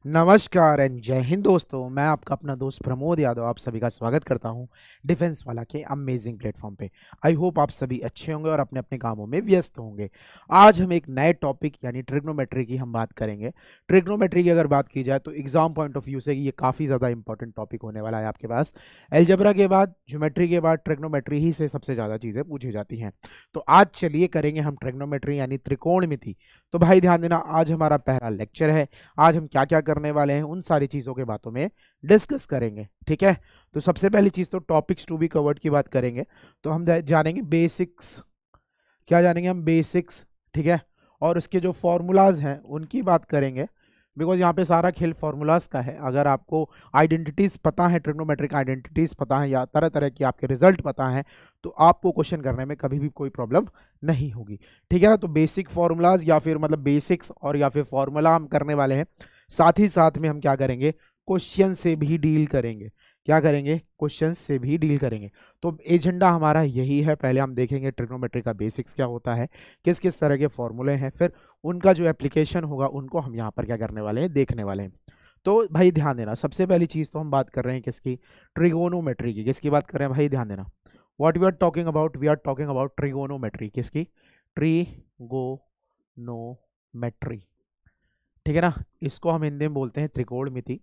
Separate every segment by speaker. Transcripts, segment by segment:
Speaker 1: नमस्कार एंड जय हिंद दोस्तों। मैं आपका अपना दोस्त प्रमोद यादव आप सभी का स्वागत करता हूं डिफेंस वाला के अमेजिंग प्लेटफॉर्म पे। आई होप आप सभी अच्छे होंगे और अपने अपने कामों में व्यस्त होंगे। आज हम एक नए टॉपिक यानी ट्रिग्नोमेट्री की हम बात करेंगे। ट्रिग्नोमेट्री की अगर बात की जाए तो एग्जाम पॉइंट ऑफ व्यू से ये काफ़ी ज़्यादा इंपॉर्टेंट टॉपिक होने वाला है आपके पास। एलजेब्रा के बाद, ज्योमेट्री के बाद ट्रिग्नोमेट्री ही से सबसे ज़्यादा चीज़ें पूछी जाती हैं। तो आज चलिए करेंगे हम ट्रिग्नोमेट्री यानी त्रिकोणमिति। तो भाई ध्यान देना, आज हमारा पहला लेक्चर है। आज हम क्या क्या करने वाले हैं उन सारी चीज़ों के बातों में डिस्कस करेंगे, ठीक है। तो सबसे पहली चीज़ तो टॉपिक्स टू बी कवर्ड की बात करेंगे। तो हम जानेंगे बेसिक्स। क्या जानेंगे हम? बेसिक्स, ठीक है। और उसके जो फॉर्मूलाज हैं उनकी बात करेंगे, बिकॉज यहाँ पे सारा खेल फॉर्मूलाज का है। अगर आपको आइडेंटिटीज पता है, ट्रिग्नोमेट्रिक आइडेंटिटीज पता है या तरह तरह की आपके रिजल्ट पता है, तो आपको क्वेश्चन करने में कभी भी कोई प्रॉब्लम नहीं होगी, ठीक है ना। तो बेसिक फॉर्मूलाज या फिर मतलब बेसिक्स और या फिर फॉर्मूला हम करने वाले हैं। साथ ही साथ में हम क्या करेंगे? क्वेश्चन से भी डील करेंगे। क्या करेंगे? क्वेश्चन से भी डील करेंगे। तो एजेंडा हमारा यही है। पहले हम देखेंगे ट्रिग्नोमेट्री का बेसिक्स क्या होता है, किस किस तरह के फॉर्मूले हैं, फिर उनका जो एप्लीकेशन होगा उनको हम यहाँ पर क्या करने वाले हैं, देखने वाले हैं। तो भाई ध्यान देना, सबसे पहली चीज़ तो हम बात कर रहे हैं किसकी? ट्रिगोनोमेट्री की। किसकी बात कर रहे हैं भाई? ध्यान देना, what we are talking about, we are talking about trigonometry. किसकी? ट्रिगोनोमेट्री, ठीक है ना। इसको हम हिंदी में बोलते हैं त्रिकोणमिति,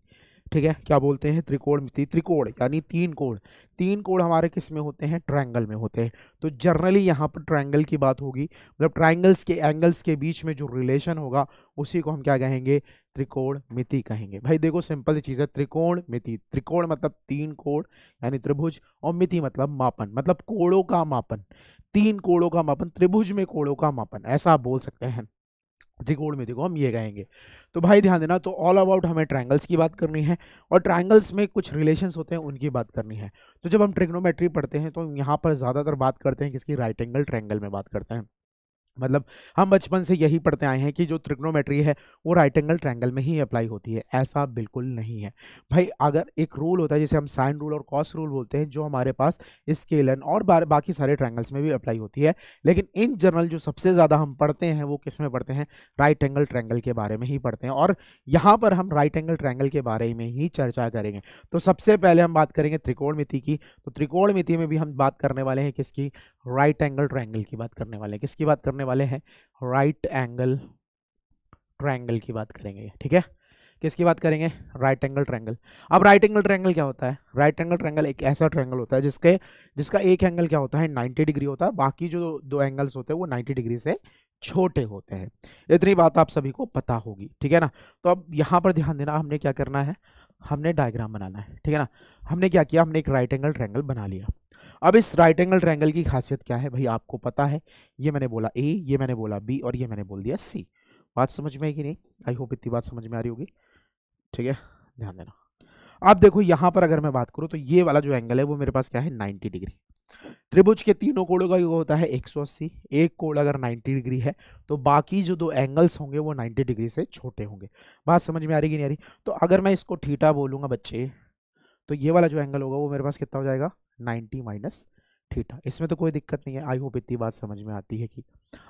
Speaker 1: ठीक है। क्या बोलते हैं? त्रिकोणमिति। त्रिकोण यानी तीन कोण। तीन कोण हमारे किस में होते हैं? ट्रायंगल में होते हैं। तो जनरली यहाँ पर ट्रायंगल की बात होगी, मतलब ट्रायंगल्स के एंगल्स के बीच में जो रिलेशन होगा उसी को हम क्या कहेंगे? त्रिकोणमिति कहेंगे। भाई देखो, सिंपल सी चीज़ है, त्रिकोणमिति। त्रिकोण मतलब तीन कोण यानी त्रिभुज, और मिति मतलब मापन, मतलब कोणों का मापन। तीन कोणों का मापन, त्रिभुज में कोणों का मापन, ऐसा आप बोल सकते हैं। त्रिकोणमिति को हम ये कहेंगे। तो भाई ध्यान देना, तो ऑल अबाउट हमें ट्रायंगल्स की बात करनी है और ट्रायंगल्स में कुछ रिलेशंस होते हैं उनकी बात करनी है। तो जब हम ट्रिग्नोमेट्री पढ़ते हैं तो यहाँ पर ज़्यादातर बात करते हैं किसकी? राइट एंगल ट्रायंगल में बात करते हैं। मतलब हम बचपन से यही पढ़ते आए हैं कि जो ट्रिग्नोमेट्री है वो राइट एंगल ट्रायंगल में ही अप्लाई होती है। ऐसा बिल्कुल नहीं है भाई। अगर एक रूल होता है जिसे हम साइन रूल और कॉस रूल बोलते हैं, जो हमारे पास स्केलन और बाकी सारे ट्रायंगल्स में भी अप्लाई होती है, लेकिन इन जनरल जो सबसे ज़्यादा हम पढ़ते हैं वो किस में पढ़ते हैं? राइट एंगल ट्रायंगल के बारे में ही पढ़ते हैं। और यहाँ पर हम राइट एंगल ट्रायंगल के बारे में ही चर्चा करेंगे। तो सबसे पहले हम बात करेंगे त्रिकोणमिति की। तो त्रिकोणमिति में भी हम बात करने वाले हैं किसकी? राइट एंगल ट्रायंगल की बात करने वाले हैं। किसकी बात करने वाले हैं? राइट एंगल ट्रायंगल की बात करेंगे, ठीक है। किसकी बात करेंगे? Right angle triangle. अब राइट एंगल ट्रायंगल क्या होता है? राइट एंगल ट्रायंगल एक ऐसा ट्रायंगल होता है जिसका एक एंगल क्या होता है? 90 डिग्री होता है, बाकी जो दो एंगल्स होते हैं वो 90 डिग्री से छोटे होते हैं। इतनी बात आप सभी को पता होगी, ठीक है ना। तो अब यहाँ पर ध्यान देना, हमने क्या करना है? हमने डायग्राम बनाना है, ठीक है ना। हमने क्या किया? हमने एक राइट एंगल ट्रायंगल बना लिया। अब इस राइट एंगल ट्रायंगल की खासियत क्या है भाई? आपको पता है, ये मैंने बोला ए, ये मैंने बोला बी और ये मैंने बोल दिया सी। बात समझ में है कि नहीं? आई होप इतनी बात समझ में आ रही होगी, ठीक है। ध्यान देना, अब देखो यहाँ पर अगर मैं बात करूँ तो ये वाला जो एंगल है वो मेरे पास क्या है? 90 डिग्री। त्रिभुज के तीनों कोणों का योग होता है 180। एक कोण अगर 90 डिग्री है तो बाकी जो दो एंगल्स होंगे वो 90 डिग्री से छोटे होंगे। बात समझ में आ रही कि नहीं आ रही? तो अगर मैं इसको थीटा बोलूंगा बच्चे, तो ये वाला जो एंगल होगा वो मेरे पास कितना हो जाएगा? 90 माइनस थीटा। इसमें तो कोई दिक्कत नहीं है। आई होप इतनी बात समझ में आती है कि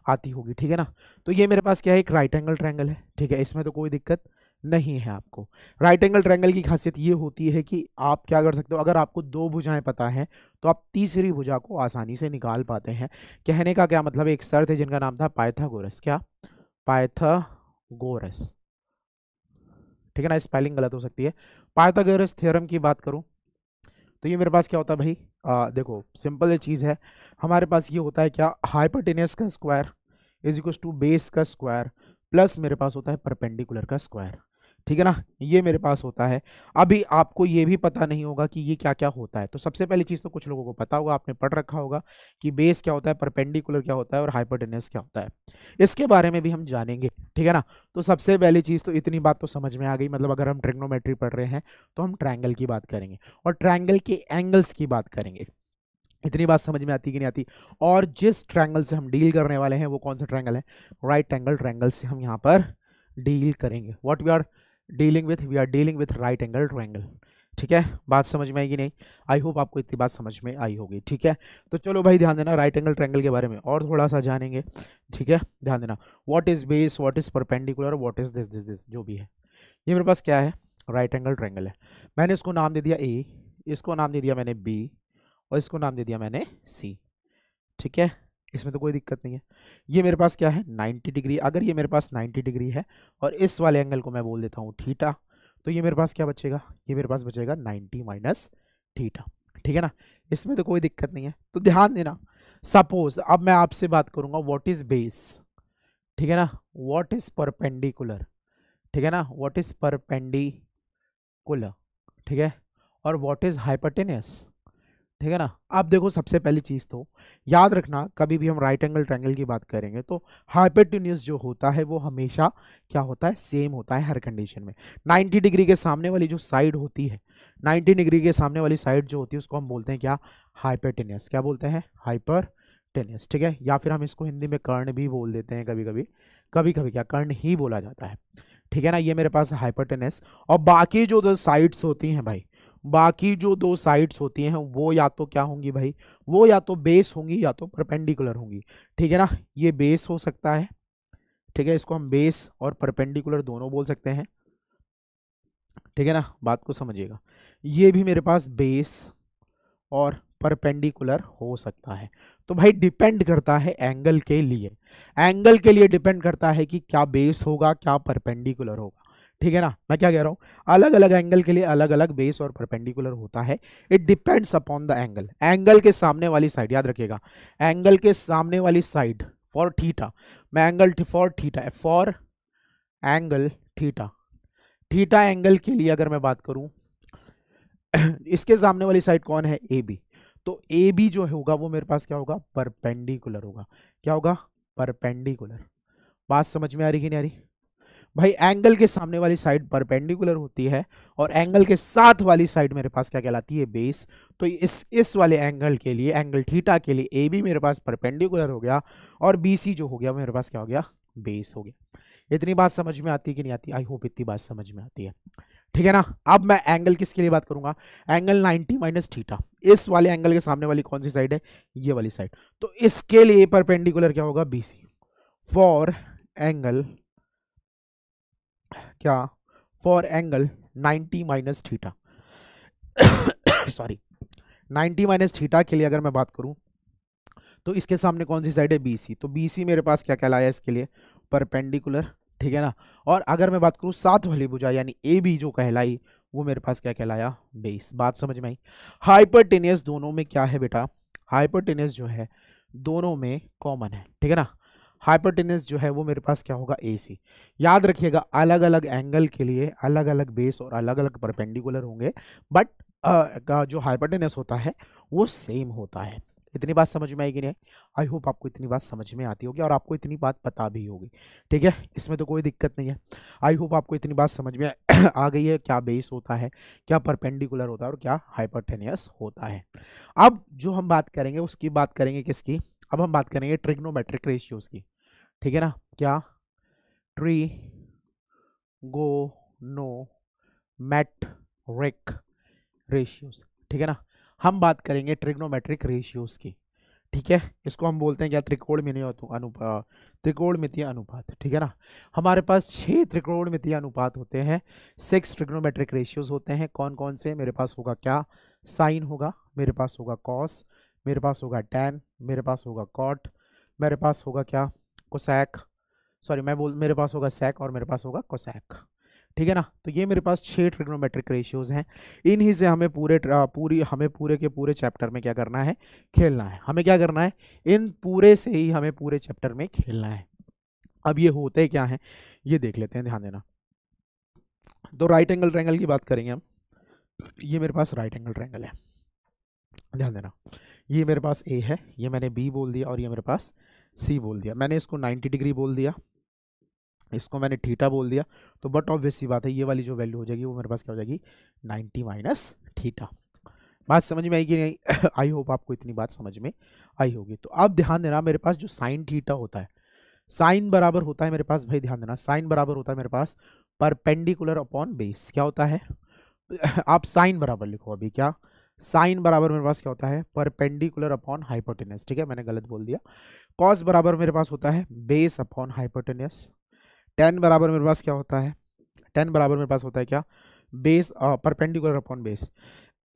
Speaker 1: आती होगी, ठीक है ना। तो ये मेरे पास क्या है? एक राइट एंगल ट्रायंगल है, ठीक है। इसमें तो कोई दिक्कत नहीं है आपको। राइट एंगल ट्रायंगल की खासियत ये होती है कि आप क्या कर सकते हो, अगर आपको दो भुजाएं पता है तो आप तीसरी भुजा को आसानी से निकाल पाते हैं। कहने का क्या मतलब? एक सर थे जिनका नाम था पाइथागोरस। क्या? पाइथागोरस, ठीक है ना। स्पेलिंग गलत हो सकती है। पाइथागोरस थ्योरम की बात करूं तो ये मेरे पास क्या होता है भाई? देखो सिंपल चीज़ है। हमारे पास ये होता है क्या? हाइपोटेनस का square is equal to base का स्क्वायर प्लस मेरे पास होता है परपेंडिकुलर का स्क्वायर, ठीक है ना। ये मेरे पास होता है। अभी आपको ये भी पता नहीं होगा कि ये क्या क्या होता है। तो सबसे पहली चीज़ तो कुछ लोगों को पता होगा, आपने पढ़ रखा होगा कि बेस क्या होता है, परपेंडिकुलर क्या होता है और हाइपोटेनस क्या होता है। इसके बारे में भी हम जानेंगे, ठीक है ना। तो सबसे पहली चीज़ तो इतनी बात तो समझ में आ गई, मतलब अगर हम ट्रिग्नोमेट्री पढ़ रहे हैं तो हम ट्रायंगल की बात करेंगे और ट्रायंगल के एंगल्स की बात करेंगे। इतनी बात समझ में आती कि नहीं आती? और जिस ट्रायंगल से हम डील करने वाले हैं वो कौन सा ट्रायंगल है? राइट एंगल ट्रायंगल से हम यहाँ पर डील करेंगे। What we are dealing with? We are dealing with right angle triangle, ठीक है। बात समझ में आएगी नहीं? आई होप आपको इतनी बात समझ में आई होगी, ठीक है। तो चलो भाई ध्यान देना, राइट एंगल ट्रायंगल के बारे में और थोड़ा सा जानेंगे, ठीक है। ध्यान देना, what is base, what is perpendicular, what is this this this, जो भी है। ये मेरे पास क्या है, राइट एंगल ट्रायंगल है। मैंने इसको नाम दे दिया ए, इसको नाम दे दिया मैंने बी, और इसको नाम दे दिया मैंने सी। ठीक है, इसमें तो कोई दिक्कत नहीं है। ये मेरे पास क्या है, 90 डिग्री। अगर ये मेरे पास 90 डिग्री है और इस वाले एंगल को मैं बोल देता हूँ थीटा, तो ये मेरे पास क्या बचेगा, ये मेरे पास बचेगा 90 माइनस थीटा। ठीक है ना, इसमें तो कोई दिक्कत नहीं है। तो ध्यान देना, सपोज अब मैं आपसे बात करूंगा व्हाट इज बेस, ठीक है ना, व्हाट इज परपेंडिकुलर, ठीक है ना, व्हाट इज परपेंडिकुलर, ठीक है, और व्हाट इज हाइपोटेन्यूस। ठीक है ना। अब देखो, सबसे पहली चीज तो याद रखना, कभी भी हम राइट एंगल ट्रायंगल की बात करेंगे तो हाइपोटेन्यूस जो होता है वो हमेशा क्या होता है, सेम होता है हर कंडीशन में। 90 डिग्री के सामने वाली जो साइड होती है, 90 डिग्री के सामने वाली साइड जो होती है उसको हम बोलते हैं क्या, हाइपोटेन्यूस। क्या बोलते हैं, हाइपोटेन्यूस। ठीक है, या फिर हम इसको हिंदी में कर्ण भी बोल देते हैं कभी कभी, कभी कभी क्या कर्ण ही बोला जाता है। ठीक है ना, ये मेरे पास हाइपोटेन्यूस। और बाकी जो दो साइड्स होती हैं भाई, बाकी जो दो साइड्स होती हैं वो या तो क्या होंगी भाई, वो या तो बेस होंगी या तो परपेंडिकुलर होंगी। ठीक है ना, ये बेस हो सकता है, ठीक है, इसको हम बेस और परपेंडिकुलर दोनों बोल सकते हैं। ठीक है ना, बात को समझिएगा, ये भी मेरे पास बेस और परपेंडिकुलर हो सकता है। तो भाई डिपेंड करता है एंगल के लिए, एंगल के लिए डिपेंड करता है कि क्या बेस होगा क्या परपेंडिकुलर होगा। ठीक है ना, मैं क्या कह रहा हूं, अलग अलग एंगल के लिए अलग अलग बेस और परपेंडिकुलर होता है। It depends upon the angle, angle के सामने वाली साइड, याद रखिएगा, एंगल के सामने वाली साइड फॉर थीटा, मैं angle for theta, for angle theta, theta angle के लिए अगर मैं बात करूं इसके सामने वाली साइड कौन है, ए बी, तो ए बी जो होगा वो मेरे पास क्या होगा, परपेंडिकुलर होगा। क्या होगा, परपेंडिकुलर। बात समझ में आ रही कि नहीं आ रही भाई, एंगल के सामने वाली साइड परपेंडिकुलर होती है और एंगल के साथ वाली साइड मेरे पास क्या कहलाती है, बेस। तो इस वाले एंगल के लिए, एंगल थीटा के लिए ए बी मेरे पास परपेंडिकुलर हो गया और बी सी जो हो गया मेरे पास क्या हो गया, बेस हो गया। इतनी बात समझ में आती कि नहीं आती, आई होप इतनी बात समझ में आती है। ठीक है ना, अब मैं एंगल किसके लिए बात करूंगा, एंगल 90 माइनस थीटा, इस वाले एंगल के सामने वाली कौन सी साइड है, ये वाली साइड। तो इसके लिए परपेंडिकुलर क्या होगा, बीसी, फॉर एंगल क्या, for angle 90 minus theta sorry 90 minus theta के लिए अगर मैं बात करूं तो इसके सामने कौन सी साइड है, बीसी। तो बीसी मेरे पास क्या कहलाया इसके लिए, परपेंडिकुलर। ठीक है ना, और अगर मैं बात करूं साथ वाली भुजा यानी ए बी जो कहलाई, वो मेरे पास क्या कहलाया, बेस। बात समझ में आई। हाइपोटेन्यूस दोनों में क्या है बेटा, हाइपोटेन्यूस जो है दोनों में कॉमन है। ठीक है ना, हाइपोटेन्यूस जो है वो मेरे पास क्या होगा, ए सी। याद रखिएगा, अलग अलग एंगल के लिए अलग अलग बेस और अलग अलग परपेंडिकुलर होंगे, बट जो हाइपोटेन्यूस होता है वो सेम होता है। इतनी बात समझ में आएगी नहीं, आई होप आपको इतनी बात समझ में आती होगी और आपको इतनी बात पता भी होगी। ठीक है, इसमें तो कोई दिक्कत नहीं है। आई होप आपको इतनी बात समझ में आ गई है, क्या बेस होता है, क्या परपेंडिकुलर होता है और क्या हाइपोटेन्यूस होता है। अब जो हम बात करेंगे उसकी बात करेंगे किसकी, अब हम बात करेंगे ट्रिग्नोमेट्रिक रेशियोज की। ठीक है ना, क्या, ट्रिगोनोमेट्रिक रेशियोज। ठीक है ना, हम बात करेंगे ट्रिग्नोमेट्रिक रेशियोज की। ठीक है, इसको हम बोलते हैं क्या, त्रिकोणमितीय अनुपात, त्रिकोणमितीय अनुपात। ठीक है ना, हमारे पास 6 त्रिकोणमितीय अनुपात होते हैं, 6 ट्रिग्नोमेट्रिक रेशियोज होते हैं। कौन कौन से, मेरे पास होगा क्या, साइन होगा, मेरे पास होगा कॉस, मेरे पास होगा टैन, मेरे पास होगा कॉट, मेरे पास होगा क्या, कोसैक, सॉरी मेरे पास होगा सेक और मेरे पास होगा कोसैक। ठीक है ना, तो ये मेरे पास 6 ट्रिग्नोमेट्रिक रेशियोज हैं। इन्हीं से हमें हमें पूरे के पूरे चैप्टर में क्या करना है, खेलना है। हमें क्या करना है, इन पूरे से ही हमें पूरे चैप्टर में खेलना है। अब ये होते क्या है, ये देख लेते हैं, ध्यान देना। तो राइट एंगल ट्रायंगल की बात करेंगे हम। ये मेरे पास राइट एंगल ट्रायंगल है, ध्यान देना। ये मेरे पास ए है, ये मैंने बी बोल दिया और ये मेरे पास सी बोल दिया। मैंने इसको 90 डिग्री बोल दिया, इसको मैंने थीटा बोल दिया। तो बट ऑब्वियस सी बात है, ये वाली जो वैल्यू हो जाएगी वो मेरे पास क्या हो जाएगी, 90 माइनस थीटा। बात समझ में आएगी नहीं आई होप आपको इतनी बात समझ में आई होगी। तो अब ध्यान देना, मेरे पास जो साइन थीटा होता है, साइन बराबर होता है मेरे पास, भाई ध्यान देना, साइन बराबर होता है मेरे पास परपेंडिकुलर अपॉन बेस। क्या होता है, आप साइन बराबर लिखो अभी, क्या, साइन बराबर मेरे पास क्या होता है, परपेंडिकुलर अपॉन हाइपोटेन्यूस। ठीक है, मैंने गलत बोल दिया। कॉस बराबर मेरे पास होता है बेस अपॉन हाइपोटेन्यूस। टेन बराबर मेरे पास क्या होता है, टेन बराबर मेरे पास होता है क्या, बेस परपेंडिकुलर अपॉन बेस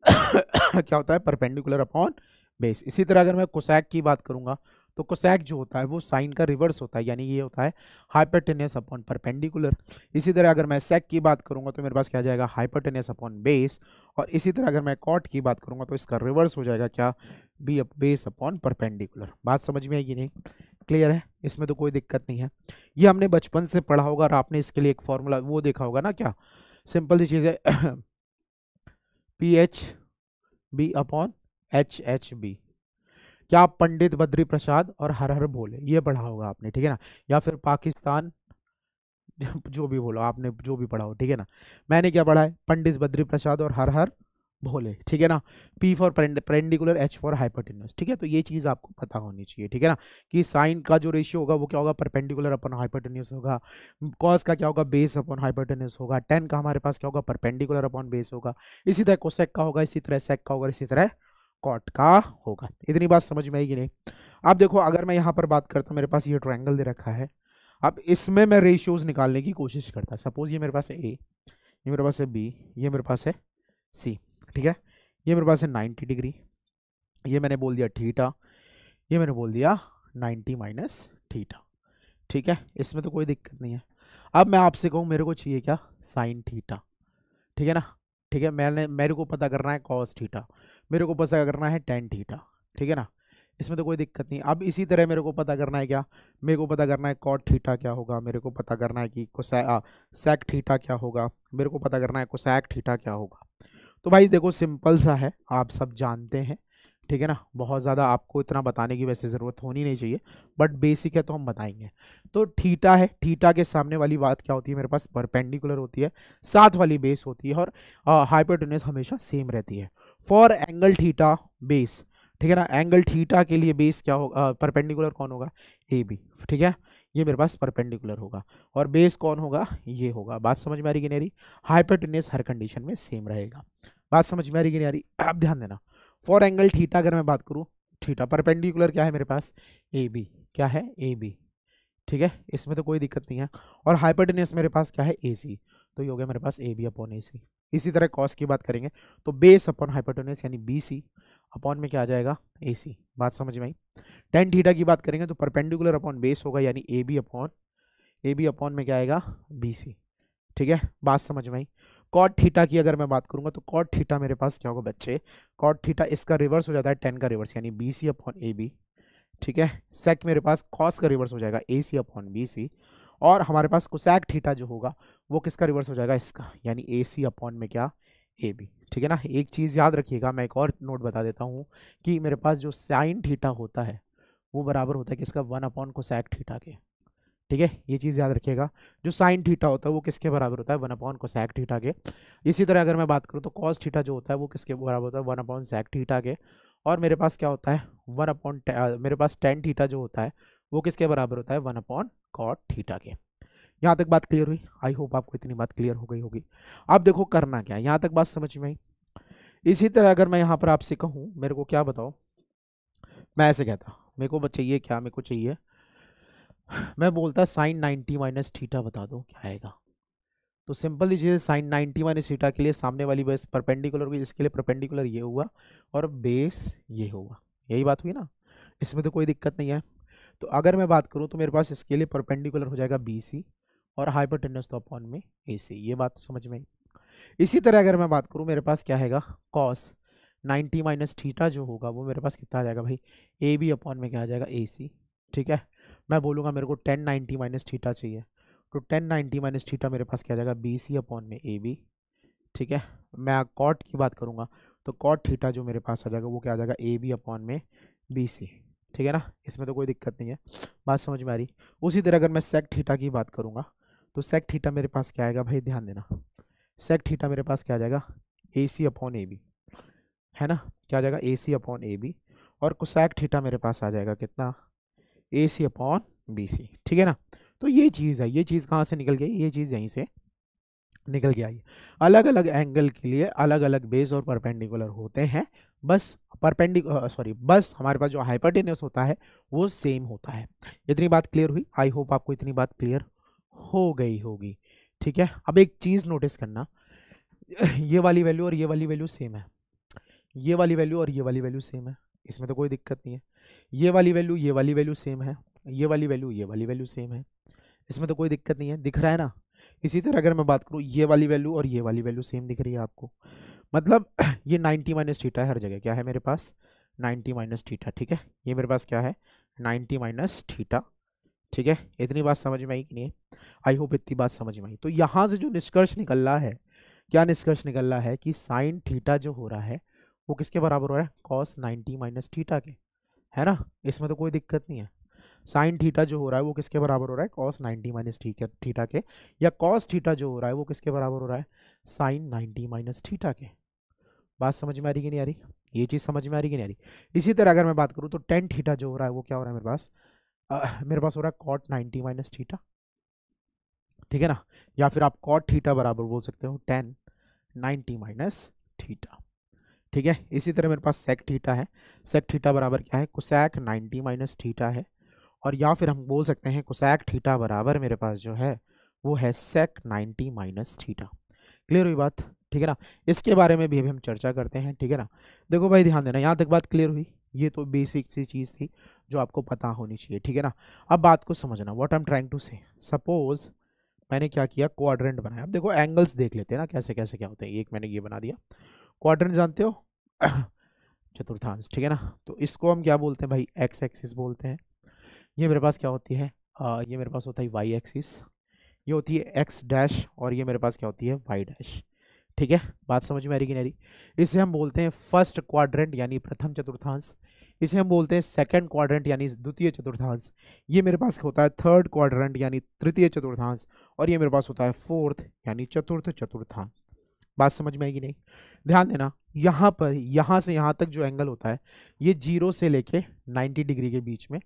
Speaker 1: क्या होता है, परपेंडिकुलर अपॉन बेस। इसी तरह अगर मैं कोसैक की बात करूंगा तो कोसैक जो होता है वो साइन का रिवर्स होता है, यानी ये होता है हाइपोटेन्यूस अपॉन परपेंडिकुलर। इसी तरह अगर मैं सेक की बात करूंगा तो मेरे पास क्या आ जाएगा, हाइपोटेन्यूस अपॉन बेस। और इसी तरह अगर मैं कॉट की बात करूंगा तो इसका रिवर्स हो जाएगा क्या, बी बेस अपॉन परपेंडिकुलर। बात समझ में आएगी नहीं, क्लियर है, इसमें तो कोई दिक्कत नहीं है। ये हमने बचपन से पढ़ा होगा और आपने इसके लिए एक फॉर्मूला वो देखा होगा ना, क्या सिंपल सी चीज़ है P H B upon H H B. क्या आप पंडित बद्री प्रसाद और हर हर भोले ये पढ़ा होगा आपने, ठीक है ना, या फिर पाकिस्तान जो भी बोलो आपने, जो भी पढ़ा हो, ठीक है ना। मैंने क्या पढ़ा है, पंडित बद्री प्रसाद और हर हर भोले, ठीक है ना। P for perpendicular, H for hypotenuse, ठीक है। तो ये चीज आपको पता होनी चाहिए, ठीक है ना, कि साइन का जो रेशियो होगा वो क्या होगा, परपेंडिकुलर अपॉन हाइपोटेन्यूस होगा। कॉस का क्या होगा, बेस अपॉन हाइपोटेन्यूस होगा। टेन का हमारे पास क्या होगा, परपेंडिकुलर अपॉन बेस होगा। इसी तरह कोसेक का होगा, इसी तरह सेक का होगा, इसी तरह कॉट का होगा। इतनी बात समझ में आएगी नहीं। अब देखो अगर मैं यहाँ पर बात करता हूँ, मेरे पास ये ट्रायंगल दे रखा है, अब इसमें मैं रेशियोज निकालने की कोशिश करता। सपोज ये मेरे पास है ए, ये मेरे पास है बी, ये मेरे पास है सी, ठीक है। ये मेरे पास है 90 डिग्री, ये मैंने बोल दिया थीटा, ये मैंने बोल दिया 90 माइनस थीटा, ठीक है। इसमें तो कोई दिक्कत नहीं है। अब मैं आपसे कहूँ मेरे को चाहिए क्या, साइन थीटा, ठीक है ना, ठीक है। मेरे को पता करना है कॉस थीटा, मेरे को पता करना है टेन थीटा, ठीक है ना, इसमें तो कोई दिक्कत नहीं। अब इसी तरह मेरे को पता करना है क्या, मेरे को पता करना है कॉट थीटा क्या होगा, मेरे को पता करना है कि सेक थीटा क्या होगा, मेरे को पता करना है कोसैक थीटा क्या होगा। तो भाई देखो सिंपल सा है, आप सब जानते हैं, ठीक है ना, बहुत ज़्यादा आपको इतना बताने की वैसे ज़रूरत होनी नहीं चाहिए, बट बेसिक है तो हम बताएंगे। तो थीटा है, थीटा के सामने वाली बात क्या होती है, मेरे पास परपेंडिकुलर होती है, साथ वाली बेस होती है, और हाइपोटेन्यूस हमेशा सेम रहती है। फॉर एंगल थीटा बेस, ठीक है ना, एंगल थीटा के लिए बेस क्या होगा, परपेंडिकुलर कौन होगा, ए बी, ठीक है, ये मेरे पास परपेंडिकुलर होगा, और बेस कौन होगा, ये होगा। बात समझ में आ रही कि नहीं आ रही, हाइपोटेन्यूस हर कंडीशन में सेम रहेगा। बात समझ में आ रही कि नहीं आ रही, आप ध्यान देना। फॉर एंगल थीटा अगर मैं बात करूँ, थीटा परपेंडिकुलर क्या है मेरे पास, ए बी, क्या है ए बी, ठीक है, इसमें तो कोई दिक्कत नहीं है। और हाइपोटेन्यूस मेरे पास क्या है, ए सी, तो ये हो गया मेरे पास ए बी अपॉन ए सी। इसी तरह कॉस की बात करेंगे तो बेस अपॉन हाइपोटेन्यूस यानी बी सी अपॉन में क्या आ जाएगा, ए सी। बात समझ में आई। टेन थीटा की बात करेंगे तो परपेंडिकुलर अपॉन बेस होगा, यानी ए बी अपॉन में क्या आएगा, बी सी, ठीक है। बात समझ में आई। कॉट थीटा की अगर मैं बात करूंगा तो कॉट थीटा मेरे पास क्या होगा बच्चे, कॉट थीटा इसका रिवर्स हो जाता है टेन का रिवर्स, यानी B C upon A B, ठीक है। सेक मेरे पास कॉस का रिवर्स हो जाएगा ए सी अपॉन बी सी, और हमारे पास कोसैक थीटा जो होगा वो किसका रिवर्स हो जाएगा, इसका, यानी ए सी अपॉन में क्या, ए बी, ठीक है ना। एक चीज़ याद रखिएगा, मैं एक और नोट बता देता हूँ कि मेरे पास जो साइन थीटा होता है वो बराबर होता है किसका, वन अपॉन कोसैक थीटा के, ठीक है। ये चीज़ याद रखिएगा, जो साइन थीटा होता है वो किसके बराबर होता है, वन अपॉन कोसैक थीटा के। इसी तरह अगर मैं बात करूँ तो कॉस थीटा जो होता है वो किसके बराबर होता है, वन अपॉन सेक थीटा के। और मेरे पास क्या होता है, वन अपॉन मेरे पास टेन थीटा जो होता है वो किसके बराबर होता है, वन अपॉन कॉट थीटा के। यहाँ तक बात क्लियर हुई, आई होप आपको इतनी बात क्लियर हो गई होगी। अब देखो करना क्या है, यहाँ तक बात समझ में आई। इसी तरह अगर मैं यहाँ पर आपसे कहूँ मेरे को क्या बताओ, मैं ऐसे कहता मेरे को चाहिए क्या, मेरे को चाहिए, मैं बोलता साइन 90 माइनस थीटा बता दो क्या आएगा। तो सिंपल लीजिए, साइन 90 माइनस थीटा के लिए सामने वाली बेस परपेंडिकुलर होगी, जिसके लिए परपेंडिकुलर ये हुआ और बेस ये होगा, यही बात हुई ना, इसमें तो कोई दिक्कत नहीं है। तो अगर मैं बात करूँ तो मेरे पास इसके लिए परपेंडिकुलर हो जाएगा बी सी, और हाइपोटेन्यूस तो अपॉन में ए सी, ये बात तो समझ में आई। इसी तरह अगर मैं बात करूँ मेरे पास क्या हैगा, कॉस 90 माइनस थीटा जो होगा वो मेरे पास कितना आ जाएगा भाई, ए बी अपॉन में क्या आ जाएगा, ए सी, ठीक है। मैं बोलूँगा मेरे को 1090 माइनस थीटा चाहिए, तो 1090 माइनस थीटा मेरे पास क्या आ जाएगा, बी सी अपॉन में ए बी, ठीक है। मैं कॉट की बात करूँगा तो कॉट थीटा जो मेरे पास आ जाएगा वो क्या आ जाएगा, ए बी अपॉन में बी सी, ठीक है ना, इसमें तो कोई दिक्कत नहीं है। बात समझ में आ रही। उसी तरह अगर मैं सेक थीटा की बात करूँगा तो सेक थीटा मेरे पास क्या आएगा भाई, ध्यान देना, सेक थीटा मेरे पास क्या आ जाएगा, ए सी अपॉन ए बी, है ना, क्या आ जाएगा, ए सी अपॉन ए बी। और कोसैक थीटा मेरे पास आ जाएगा कितना, ए सी अपॉन बी सी, ठीक है ना। तो ये चीज़ है, ये चीज़ कहाँ से निकल गई, ये चीज़ यहीं से निकल के आई। अलग अलग एंगल के लिए अलग अलग बेस और परपेंडिकुलर होते हैं, बस बस हमारे पास जो हाइपोटेन्यूस होता है वो सेम होता है। इतनी बात क्लियर हुई, आई होप आपको इतनी बात क्लियर हो गई होगी, ठीक है। अब एक चीज नोटिस करना, ये वाली वैल्यू और ये वाली वैल्यू सेम है, ये वाली वैल्यू और ये वाली वैल्यू सेम है, इसमें तो कोई दिक्कत नहीं है। ये वाली वैल्यू सेम है, ये वाली वैल्यू सेम है, इसमें तो कोई दिक्कत नहीं है, दिख रहा है ना। इसी तरह अगर मैं बात करूँ, ये वाली वैल्यू और ये वाली वैल्यू सेम दिख रही है आपको, मतलब ये 90 माइनस थीटा है हर जगह, क्या है मेरे पास 90 माइनस थीटा, ठीक है। ये मेरे पास क्या है 90 माइनस थीटा, ठीक है। इतनी बात समझ में आई कि नहीं? आई होप इतनी बात समझ में आई। तो यहाँ से जो निष्कर्ष निकल रहा है, क्या निष्कर्ष निकल रहा है कि साइन थीटा जो हो रहा है वो किसके बराबर हो रहा है, कॉस 90 माइनस थीटा के, है ना। इसमें तो कोई दिक्कत नहीं है। साइन थीटा जो हो रहा है वो किसके बराबर हो रहा है, कॉस 90 माइनस थीटा के, या कॉस थीटा जो हो रहा है वो किसके बराबर हो रहा है, साइन 90 माइनस थीटा के। बात समझ में आ रही कि नहीं आ रही? ये चीज़ समझ में आ रही कि नहीं आ रही? इसी तरह अगर मैं बात करूँ तो टेन थीटा जो हो रहा है वो क्या हो रहा है मेरे पास, मेरे पास हो रहा है कॉट 90 माइनस थीटा, ठीक है ना। या फिर आप कॉट थीटा बराबर बोल सकते हो टेन 90 माइनस थीटा, ठीक है। इसी तरह मेरे पास सेक थीटा है, सेक थीटा बराबर क्या है, कोसैक 90 माइनस थीटा है। और या फिर हम बोल सकते हैं कोसैक थीटा बराबर मेरे पास जो है वो है सेक 90 माइनस थीटा। क्लियर हुई बात? ठीक है ना। इसके बारे में भी अभी हम चर्चा करते हैं, ठीक है ना। देखो भाई ध्यान देना, यहाँ तक बात क्लियर हुई, ये तो बेसिक सी चीज़ थी जो आपको पता होनी चाहिए, ठीक है ना। अब बात को समझना, what I am trying to say, suppose मैंने क्या किया, क्वाड्रेंट बनाया। अब देखो एंगल्स देख लेते हैं ना कैसे कैसे क्या होते हैं। एक मैंने ये बना दिया, क्वाड्रेंट जानते हो चतुर्थांश, ठीक है ना। तो इसको हम क्या बोलते हैं भाई, एक्स एक्सिस बोलते हैं। ये मेरे पास क्या होती है, ये मेरे पास होता है वाई एक्सिस, ये होती है एक्स डैश, और ये मेरे पास क्या होती है वाई डैश, ठीक है। बात समझ में आ रही कि नहीं आ रही? इसे हम बोलते हैं फर्स्ट क्वाड्रेंट यानी प्रथम चतुर्थांश, इसे हम बोलते हैं सेकंड क्वाड्रेंट यानी द्वितीय चतुर्थांश, ये मेरे पास होता है थर्ड क्वाड्रेंट यानी तृतीय चतुर्थांश, और ये मेरे पास होता है फोर्थ यानी चतुर्थ चतुर्थांश। बात समझ में आएगी नहीं? ध्यान देना, यहाँ पर यहाँ से यहाँ तक जो एंगल होता है ये 0 से लेके 90 डिग्री के बीच में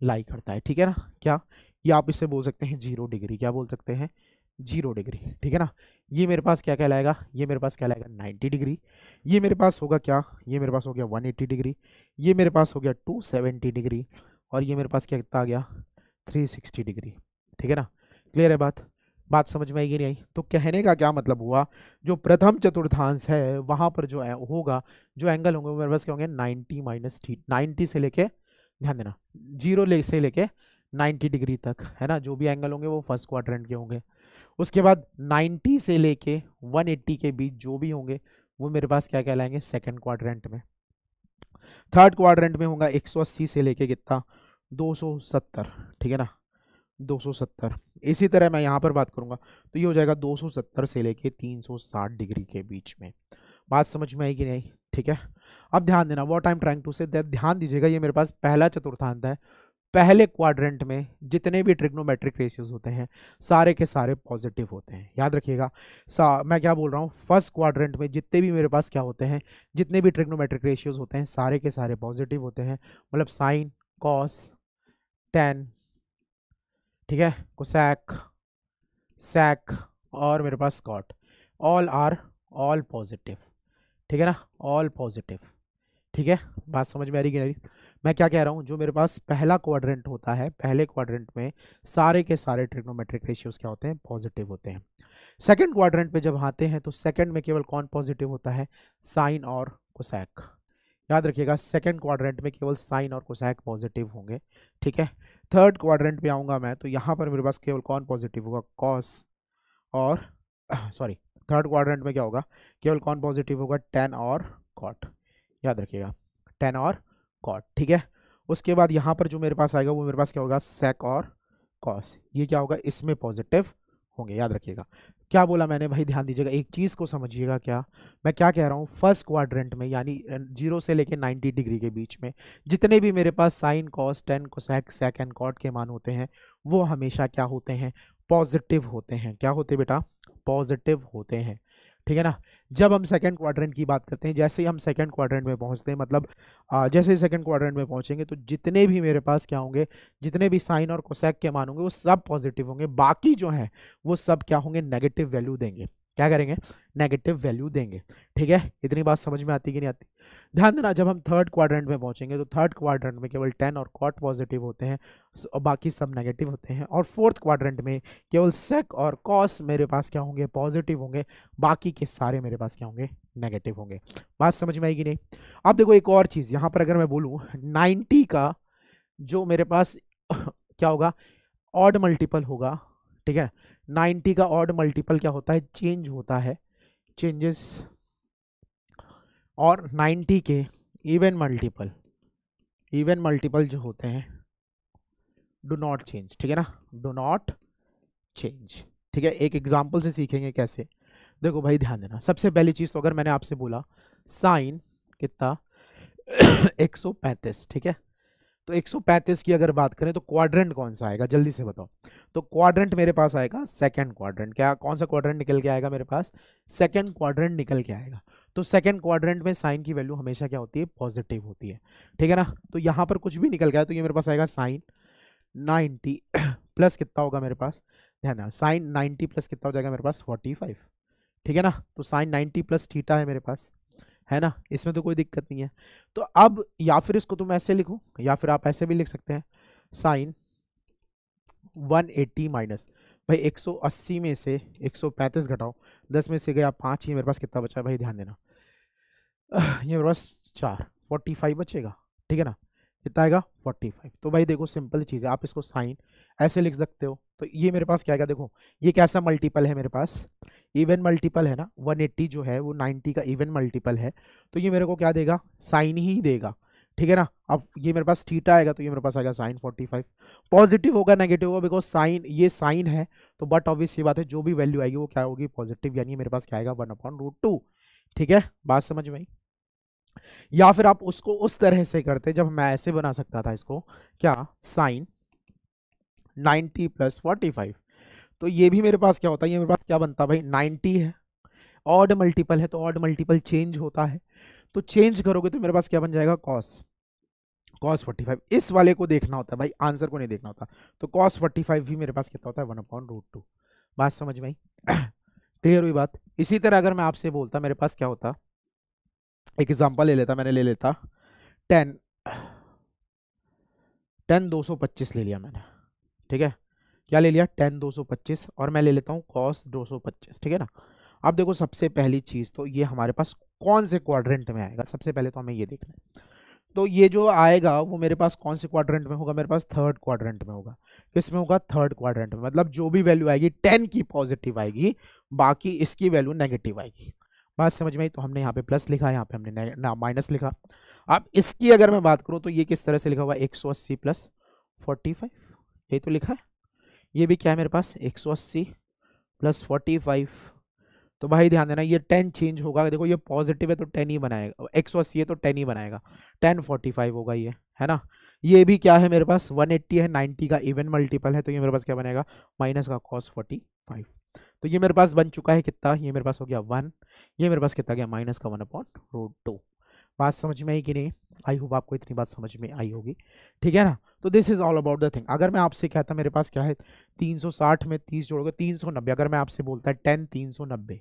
Speaker 1: लाई करता है, ठीक है ना। क्या ये आप इसे बोल सकते हैं 0 डिग्री, क्या बोल सकते हैं 0 डिग्री, ठीक है ना। ये मेरे पास क्या कहलाएगा, ये मेरे पास कहलाएगा 90 डिग्री, ये मेरे पास होगा क्या, ये मेरे पास हो गया 180 डिग्री, ये मेरे पास हो गया 270 डिग्री, और ये मेरे पास क्या कितना आ गया 360 डिग्री, ठीक है ना। क्लियर है बात? बात समझ में आएगी नहीं आई? तो कहने का क्या मतलब हुआ, जो प्रथम चतुर्थांश है वहां पर जो होगा, जो एंगल होंगे वो मेरे पास क्या होंगे 90 माइनस 90 से लेके, ध्यान देना 0 से लेके 90 डिग्री तक, है ना। जो भी एंगल होंगे वो फर्स्ट क्वाड्रेंट के होंगे। उसके बाद 90 से लेके 180 के बीच जो भी होंगे वो मेरे पास क्या कहलाएंगे सेकंड क्वाड्रेंट में। थर्ड क्वाड्रेंट में होगा 180 से लेके कितना 270, ठीक है ना 270। इसी तरह मैं यहाँ पर बात करूंगा तो ये हो जाएगा 270 से लेके 360 डिग्री के बीच में। बात समझ में आई कि नहीं? ठीक है। अब ध्यान देना, what I am trying to say, ध्यान दीजिएगा, ये मेरे पास पहला चतुर्थांश है। पहले क्वाड्रेंट में जितने भी ट्रिग्नोमेट्रिक रेशियोज होते हैं सारे के सारे पॉजिटिव होते हैं, याद रखिएगा। मैं क्या बोल रहा हूँ, फर्स्ट क्वाड्रेंट में जितने भी मेरे पास क्या होते हैं, जितने भी ट्रिग्नोमेट्रिक रेशियोज होते हैं सारे के सारे पॉजिटिव होते हैं, मतलब साइन, कॉस, टेन, ठीक है, कोसैक, सैक, और मेरे पास cot, all are all positive, ठीक है ना, ऑल पॉजिटिव, ठीक है। बात समझ में आ रही कि नहीं? मैं क्या कह रहा हूँ, जो मेरे पास पहला क्वाड्रेंट होता है, पहले क्वाड्रेंट में सारे के सारे ट्रिग्नोमेट्रिक रेशियोज क्या होते हैं, पॉजिटिव होते हैं। सेकंड क्वाड्रेंट पे जब आते हैं तो सेकंड में केवल कौन पॉजिटिव होता है, साइन और कोसैक। याद रखिएगा सेकंड क्वाड्रेंट में केवल साइन और कोसैक पॉजिटिव होंगे, ठीक है। थर्ड क्वाड्रेंट पे आऊँगा मैं तो यहाँ पर मेरे पास केवल कौन पॉजिटिव होगा, कॉस और सॉरी, थर्ड क्वाड्रेंट में क्या होगा, केवल कौन पॉजिटिव होगा, टेन और कॉट। याद रखिएगा टेन और कॉट, ठीक है। उसके बाद यहाँ पर जो मेरे पास आएगा वो मेरे पास क्या होगा, सेक और कॉस, ये क्या होगा, इसमें पॉजिटिव होंगे। याद रखिएगा क्या बोला मैंने भाई, ध्यान दीजिएगा, एक चीज़ को समझिएगा, क्या मैं क्या कह रहा हूँ, फर्स्ट क्वाड्रेंट में यानी 0 से लेके 90 डिग्री के बीच में जितने भी मेरे पास sine, cos, tan, cosec, sec and cot के मान होते हैं वो हमेशा क्या होते हैं, पॉजिटिव होते हैं। क्या होते बेटा, पॉजिटिव होते हैं, ठीक है ना। जब हम सेकंड क्वाड्रेंट की बात करते हैं, जैसे ही हम सेकंड क्वाड्रेंट में पहुंचते हैं, मतलब जैसे ही सेकंड क्वाड्रेंट में पहुंचेंगे तो जितने भी मेरे पास क्या होंगे, जितने भी साइन और कोसैक के मान होंगे वो सब पॉजिटिव होंगे, बाकी जो है वो सब क्या होंगे, नेगेटिव वैल्यू देंगे। क्या करेंगे, नेगेटिव वैल्यू देंगे। ठीक है, इतनी बात समझ में आती कि नहीं आती? ध्यान देना, जब हम थर्ड क्वाड्रेंट में पहुंचेंगे तो थर्ड क्वाड्रेंट में केवल 10 और कॉट पॉजिटिव होते हैं और बाकी सब नेगेटिव होते हैं, और फोर्थ क्वाड्रेंट में केवल सेक और कॉस मेरे पास क्या होंगे, पॉजिटिव होंगे, बाकी के सारे मेरे पास क्या होंगे, नेगेटिव होंगे। बात समझ में आएगी नहीं? अब देखो एक और चीज यहाँ पर, अगर मैं बोलूँ 90 का जो मेरे पास क्या होगा, ऑड मल्टीपल होगा। ठीक है, 90 का ऑड मल्टीपल क्या होता है, चेंज होता है, चेंजेस। और 90 के इवन मल्टीपल जो होते हैं डू नॉट चेंज। ठीक है ना, डू नॉट चेंज। ठीक है, एक एग्जांपल से सीखेंगे कैसे। देखो भाई ध्यान देना, सबसे पहली चीज तो अगर मैंने आपसे बोला साइन कितना 135, ठीक है, तो 135 की अगर बात करें तो क्वाड्रेंट कौन सा आएगा, जल्दी से बताओ। तो क्वाड्रेंट मेरे पास आएगा सेकंड क्वाड्रेंट। क्या, कौन सा क्वाड्रेंट निकल के आएगा मेरे पास, सेकंड क्वाड्रेंट निकल के आएगा। तो सेकंड क्वाड्रेंट में साइन की वैल्यू हमेशा क्या होती है, पॉजिटिव होती है। ठीक है ना, तो यहां पर कुछ भी निकल गया तो ये मेरे पास आएगा साइन 90 प्लस कितना होगा मेरे पास, ध्यान देना, साइन 90 प्लस कितना हो जाएगा मेरे पास 45। ठीक है ना, तो साइन 90 प्लस थीटा है मेरे पास, है ना, इसमें तो कोई दिक्कत नहीं है। तो अब या फिर इसको तुम ऐसे लिखो या फिर आप ऐसे भी लिख सकते हैं, साइन 180 माइनस, भाई 180 में से 135 घटाओ, 10 में से गया 5, ये मेरे पास कितना बचा भाई, ध्यान देना, ये मेरे पास 4, 45 बचेगा। ठीक है ना, कितना आएगा 45। तो भाई देखो सिंपल चीज़ है, आप इसको साइन ऐसे लिख सकते हो। तो ये मेरे पास क्या आएगा, देखो ये कैसा मल्टीपल है मेरे पास, इवन मल्टीपल है ना, 180 जो है वो 90 का इवन मल्टीपल है, तो ये मेरे को क्या देगा, साइन ही देगा। ठीक है ना, अब ये मेरे पास थीटा आएगा तो ये मेरे पास आएगा साइन 45। पॉजिटिव होगा नेगेटिव होगा, बिकॉज साइन, ये साइन है तो बट ऑब्वियस ये बात है, जो भी वैल्यू आएगी वो क्या होगी, पॉजिटिव, यानी मेरे पास क्या आएगा 1/√2। ठीक है, बात समझ में आई? या फिर आप उसको उस तरह से करते, जब मैं ऐसे बना सकता था इसको, क्या, साइन 90 प्लस 45, तो ये भी मेरे पास क्या होता है, ये मेरे पास क्या बनता भाई, 90 है, ऑड मल्टीपल है तो ऑड मल्टीपल चेंज होता है, तो चेंज करोगे तो मेरे पास क्या बन जाएगा, कॉस 45। इस वाले को देखना होता है भाई, आंसर को नहीं देखना होता। तो कॉस 45 भी मेरे पास कितना होता है, 1/√2। बात समझ में आई? क्लियर हुई बात? इसी तरह अगर मैं आपसे बोलता मेरे पास क्या होता, एक एग्जांपल ले लेता, मैंने ले लेता 10 225 ले लिया मैंने। ठीक है, क्या ले लिया, 10 225, और मैं ले लेता हूँ कॉस 225। ठीक है ना, अब देखो सबसे पहली चीज तो ये हमारे पास कौन से क्वाड्रेंट में आएगा, सबसे पहले तो हमें ये देखना है। तो ये जो आएगा वो मेरे पास कौन से क्वाड्रेंट में होगा, मेरे पास थर्ड क्वाड्रेंट में होगा। किस में होगा, थर्ड क्वाड्रेंट में, मतलब जो भी वैल्यू आएगी 10 की पॉजिटिव आएगी, बाकी इसकी वैल्यू नेगेटिव आएगी। बात समझ में आई? तो हमने यहाँ पे प्लस लिखा, यहाँ पे हमने माइनस लिखा। अब इसकी अगर मैं बात करूँ तो ये किस तरह से लिखा हुआ, 180 प्लस 45, ये तो लिखा है। ये भी क्या है मेरे पास, 180 प्लस 45। तो भाई ध्यान देना, ये 10 चेंज होगा, देखो ये पॉजिटिव है तो 10 ही बनाएगा, 180 है तो 10 ही बनाएगा, 10 45 होगा ये, है ना। ये भी क्या है मेरे पास, 180 है, 90 का इवन मल्टीपल है, तो ये मेरे पास क्या बनेगा, माइनस का कॉस 45। तो ये मेरे पास बन चुका है कितना, ये मेरे पास हो गया 1, ये मेरे पास कितना गया, माइनस का 1/√2। बात समझ में आई कि नहीं? आई होप आपको इतनी बात समझ में आई होगी। ठीक है ना, तो this is all about the thing. अगर मैं आपसे कहता मेरे पास क्या है, 360 में 30 जोड़ोगे 390, अगर मैं आपसे बोलता है 10 390,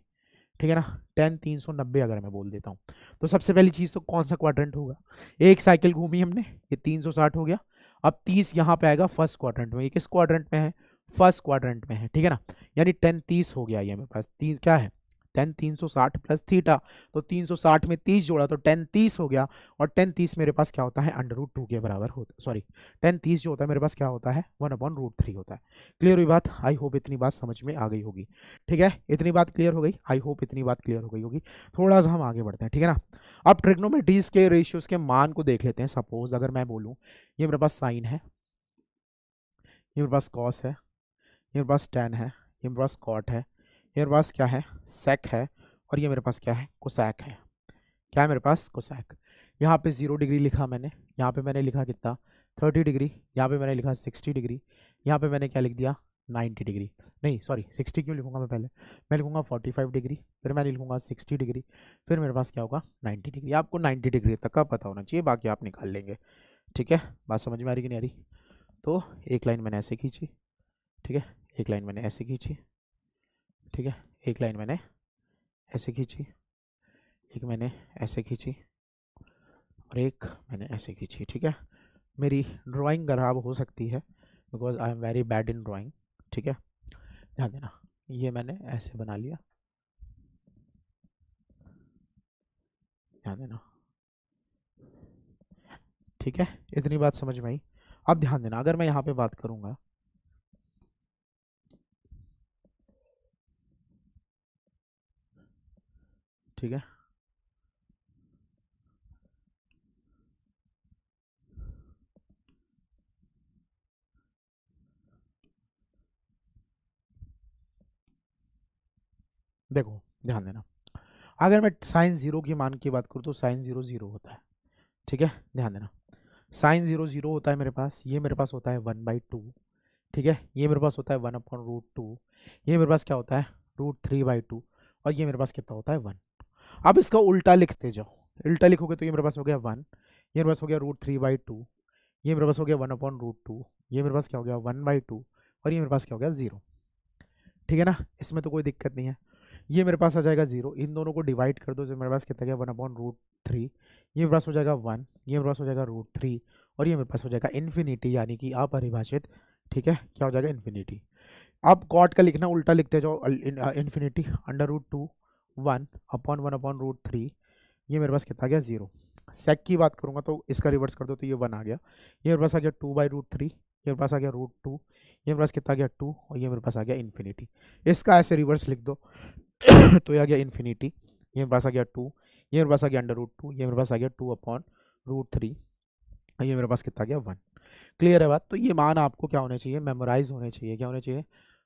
Speaker 1: ठीक है ना, 10 390 अगर मैं बोल देता हूँ, तो सबसे पहली चीज तो कौन सा क्वाड्रेंट होगा, एक साइकिल घूमी हमने, ये 360 हो गया। अब 30 यहाँ पे आएगा फर्स्ट क्वाड्रेंट में, ये किस क्वाड्रेंट में है, फर्स्ट क्वाड्रेंट में है। ठीक है ना, यानी 10 30 हो गया, ये मेरे पास तीन क्या है, 10 360 प्लस थीटा, तो 360 में 30 जोड़ा तो 10 30 हो गया, और 10 30 मेरे पास क्या होता है, √2 के बराबर होता है, सॉरी 10 30 जो होता है मेरे पास क्या होता है, 1/√3 होता है। क्लियर हुई बात? आई होप इतनी बात समझ में आ गई होगी। ठीक है, इतनी बात क्लियर हो गई, आई होप इतनी बात क्लियर हो गई होगी। थोड़ा सा हम आगे बढ़ते हैं, ठीक है ना। अब ट्रिग्नोमेट्रीज के रेशियोज के मान को देख लेते हैं। सपोज अगर मैं बोलूँ ये मेरे पास साइन है, ये मेरे पास कॉस है, ये मेरे पास टेन है, ये मेरे पास कॉट है, ये मेरे पास क्या है, सेक है, और ये मेरे पास क्या है, कोसैक है। क्या है मेरे पास, कोसैक। यहाँ पे 0 डिग्री लिखा मैंने, यहाँ पे मैंने लिखा कितना, 30 डिग्री, यहाँ पे मैंने लिखा 60 डिग्री, यहाँ पे मैंने क्या लिख दिया, 90 डिग्री। नहीं सॉरी 60 क्यों लिखूंगा मैं, पहले मैं लिखूंगा 45 डिग्री, फिर मैं लिखूंगा 60 डिग्री, फिर मेरे पास क्या होगा 90 डिग्री। आपको 90 डिग्री तक का पता होना चाहिए, बाकी आप निकाल लेंगे। ठीक है, बात समझ में आ रही कि नहीं आ रही? तो एक लाइन मैंने ऐसे खींची, ठीक है, एक लाइन मैंने ऐसे खींची, ठीक है, एक लाइन मैंने ऐसे खींची, एक मैंने ऐसे खींची और एक मैंने ऐसे खींची। ठीक है, मेरी ड्राइंग खराब हो सकती है because I am very bad in drawing. ठीक है, ध्यान देना, ये मैंने ऐसे बना लिया, ध्यान देना। ठीक है, इतनी बात समझ में आई। अब ध्यान देना, अगर मैं यहाँ पे बात करूँगा, ठीक है, देखो ध्यान देना, अगर मैं साइन जीरो की मान की बात करूँ तो साइन जीरो जीरो होता है। ठीक है, ध्यान देना, साइन जीरो जीरो होता है मेरे पास, ये मेरे पास होता है 1/2। ठीक है, ये मेरे पास होता है 1/√2, ये मेरे पास क्या होता है √3/2, और ये मेरे पास कितना होता है 1। अब इसका उल्टा लिखते जाओ, उल्टा लिखोगे तो ये मेरे पास हो गया 1, ये मेरे पास हो गया √3/2, ये मेरे पास हो गया 1/√2, ये मेरे पास क्या हो गया 1/2, और ये मेरे पास क्या हो गया 0। ठीक है ना, इसमें तो कोई दिक्कत नहीं है। ये मेरे पास आ जाएगा 0, इन दोनों को डिवाइड कर दो तो मेरे पास कितना गया 1/√3, ये मेरे पास हो जाएगा 1, ये मेरे पास हो जाएगा √3, और ये मेरे पास हो जाएगा इन्फिनिटी, यानी कि अपरिभाषित। ठीक है, क्या हो जाएगा इन्फिनिटी। अब कॉट का लिखना उल्टा लिखते जाओ, इन्फिनिटी √2 1/1/√3, ये मेरे पास कितना गया 0। सेक की बात करूंगा तो इसका रिवर्स कर दो तो ये 1 आ गया, ये मेरे पास आ गया 2/√3, ये मेरे पास आ गया √2, ये मेरे पास कितना गया 2, और ये मेरे पास आ गया इन्फिनिटी। इसका ऐसे रिवर्स लिख दो तो ये आ गया इन्फिनिटी, ये मेरे पास आ गया 2, ये मेरे पास आ गया √2, ये मेरे पास आ गया 2/√3, और ये मेरे पास कितना गया 1। क्लियर है बात। तो ये मान आपको क्या होने चाहिए, मेमोराइज होने चाहिए। क्या होने चाहिए,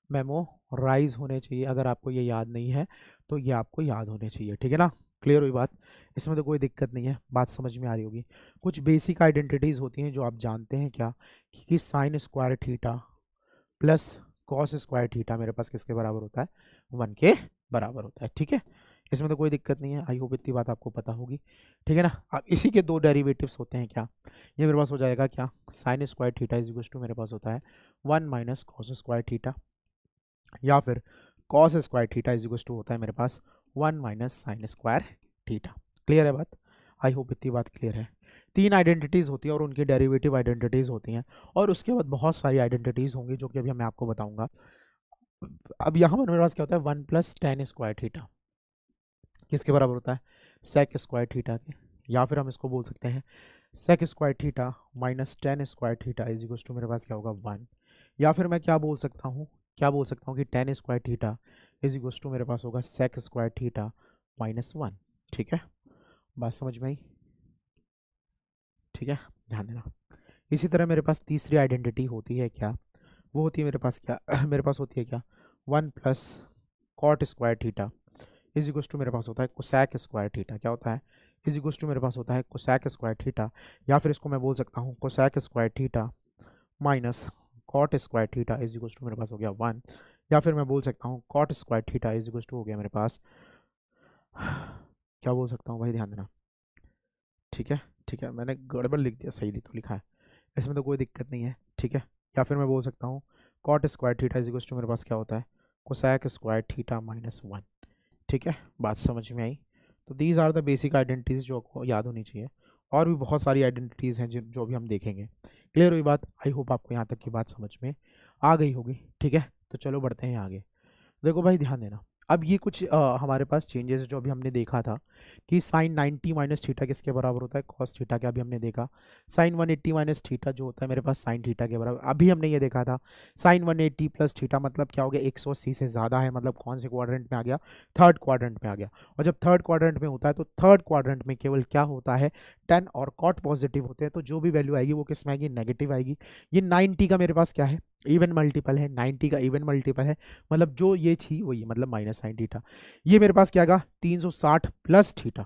Speaker 1: मेमोराइज होने चाहिए। अगर आपको ये याद नहीं है तो ये आपको याद होने चाहिए। ठीक है ना, क्लियर हुई बात, इसमें तो कोई दिक्कत नहीं है, बात समझ में आ रही होगी। कुछ बेसिक आइडेंटिटीज़ होती हैं जो आप जानते हैं क्या, कि sign square theta plus cos square theta मेरे पास किसके बराबर होता है 1 के बराबर होता है। ठीक है, इसमें तो कोई दिक्कत नहीं है, आई होप इतनी बात आपको पता होगी। ठीक है ना, अब इसी के दो डेरिवेटिव्स होते हैं क्या, ये मेरे पास हो जाएगा क्या, sine square theta is equal to मेरे पास होता है 1 माइनस कॉस स्क्वायर थीटा, या फिर cos square theta is equal to होता है मेरे पास 1 minus sine square theta. Clear है बात, आई होप इतनी बात क्लियर है। तीन आइडेंटिटीज़ होती है और उनकी डेरिवेटिव आइडेंटिटीज़ होती हैं, और उसके बाद बहुत सारी आइडेंटिटीज़ होंगी जो कि अभी मैं आपको बताऊंगा। अब यहाँ पर मेरे पास क्या होता है 1 + tan स्क्वायर थीटा किसके बराबर होता है, सेक स्क्वायर थीटा के, या फिर हम इसको बोल सकते हैं sec square theta minus tan square theta is equal to मेरे पास क्या होगा 1, या फिर मैं क्या बोल सकता हूँ, क्या बोल सकता हूँ कि tan square theta is equal to मेरे पास होगा सेक स्क्वायर थीटा -1। ठीक है, बात समझ में आई। ठीक है, ध्यान देना। इसी तरह मेरे पास तीसरी आइडेंटिटी होती है क्या, वो होती है मेरे पास क्या मेरे पास होती है क्या 1 + cot square theta is equal to मेरे पास होता है कोसैक स्क्वायर थीटा। क्या होता है, इज इक्वल टू मेरे पास होता है कोसैक स्क्वायर थीटा, या फिर इसको मैं बोल सकता हूँ cosec square theta minus cot square theta is equal to मेरे पास हो गया 1, या फिर मैं बोल सकता हूँ cot square theta is equal to हो गया मेरे पास क्या बोल सकता हूँ भाई, ध्यान देना। ठीक है, ठीक है, मैंने गड़बड़ लिख दिया, सही तो लिखा है, इसमें तो कोई दिक्कत नहीं है। ठीक है, या फिर मैं बोल सकता हूँ cot square theta is equal to मेरे पास क्या होता है कोसैक स्क्वायर थीटा -1। ठीक है, बात समझ में आई। तो these are the basic identities जो आपको याद होनी चाहिए, और भी बहुत सारी आइडेंटिटीज़ हैं जो भी हम देखेंगे। क्लियर हुई बात, आई होप आपको यहाँ तक की बात समझ में आ गई होगी। ठीक है, तो चलो बढ़ते हैं आगे। देखो भाई ध्यान देना, अब ये कुछ हमारे पास चेंजेस जो अभी हमने देखा था कि साइन 90 माइनस थीटा किसके बराबर होता है कॉस थीटा के, अभी हमने देखा साइन 180 माइनस थीटा जो होता है मेरे पास साइन थीटा के बराबर। अभी हमने ये देखा था साइन 180 प्लस थीटा मतलब क्या हो गया 180 से ज़्यादा है, मतलब कौन से क्वाड्रेंट में आ गया, थर्ड क्वाड्रेंट में आ गया। और जब थर्ड क्वाड्रेंट में होता है तो थर्ड क्वाड्रेंट में केवल क्या होता है टेन और कॉट पॉजिटिव होते हैं, तो जो भी वैल्यू आएगी वो किस में आएगी, नेगेटिव आएगी। ये 90 का मेरे पास क्या है, इवन मल्टीपल है, 90 का इवन मल्टीपल है, मतलब जो ये थी वही, मतलब माइनस साइन थीटा। ये मेरे पास क्या आएगा 360 प्लस थीटा।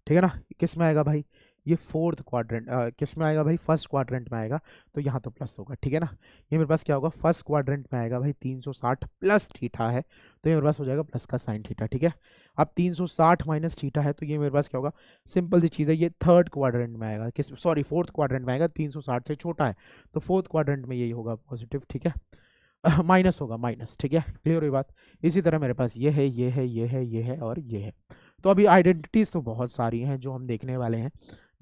Speaker 1: ठीक है ना, किस में आएगा भाई, ये फोर्थ क्वाड्रेंट, किस में आएगा भाई, फर्स्ट क्वाड्रेंट में आएगा, तो यहाँ तो प्लस होगा। ठीक है ना, ये मेरे पास क्या होगा फर्स्ट क्वाड्रेंट में आएगा भाई, 360 प्लस थीटा है तो ये मेरे पास हो जाएगा प्लस का साइन थीटा। ठीक है, अब 360 माइनस थीटा है तो ये मेरे पास क्या होगा, सिंपल सी चीज़ है, ये थर्ड क्वाड्रेंट में आएगा, किस सॉरी फोर्थ क्वाड्रेंट में आएगा, 360 से छोटा है तो फोर्थ क्वाड्रेंट में यही होगा पॉजिटिव। ठीक है, माइनस होगा, माइनस, ठीक है, क्लियर हुई बात। इसी तरह मेरे पास ये है, ये है, ये है, ये है और ये है। तो अभी आइडेंटिटीज तो बहुत सारी हैं जो हम देखने वाले हैं।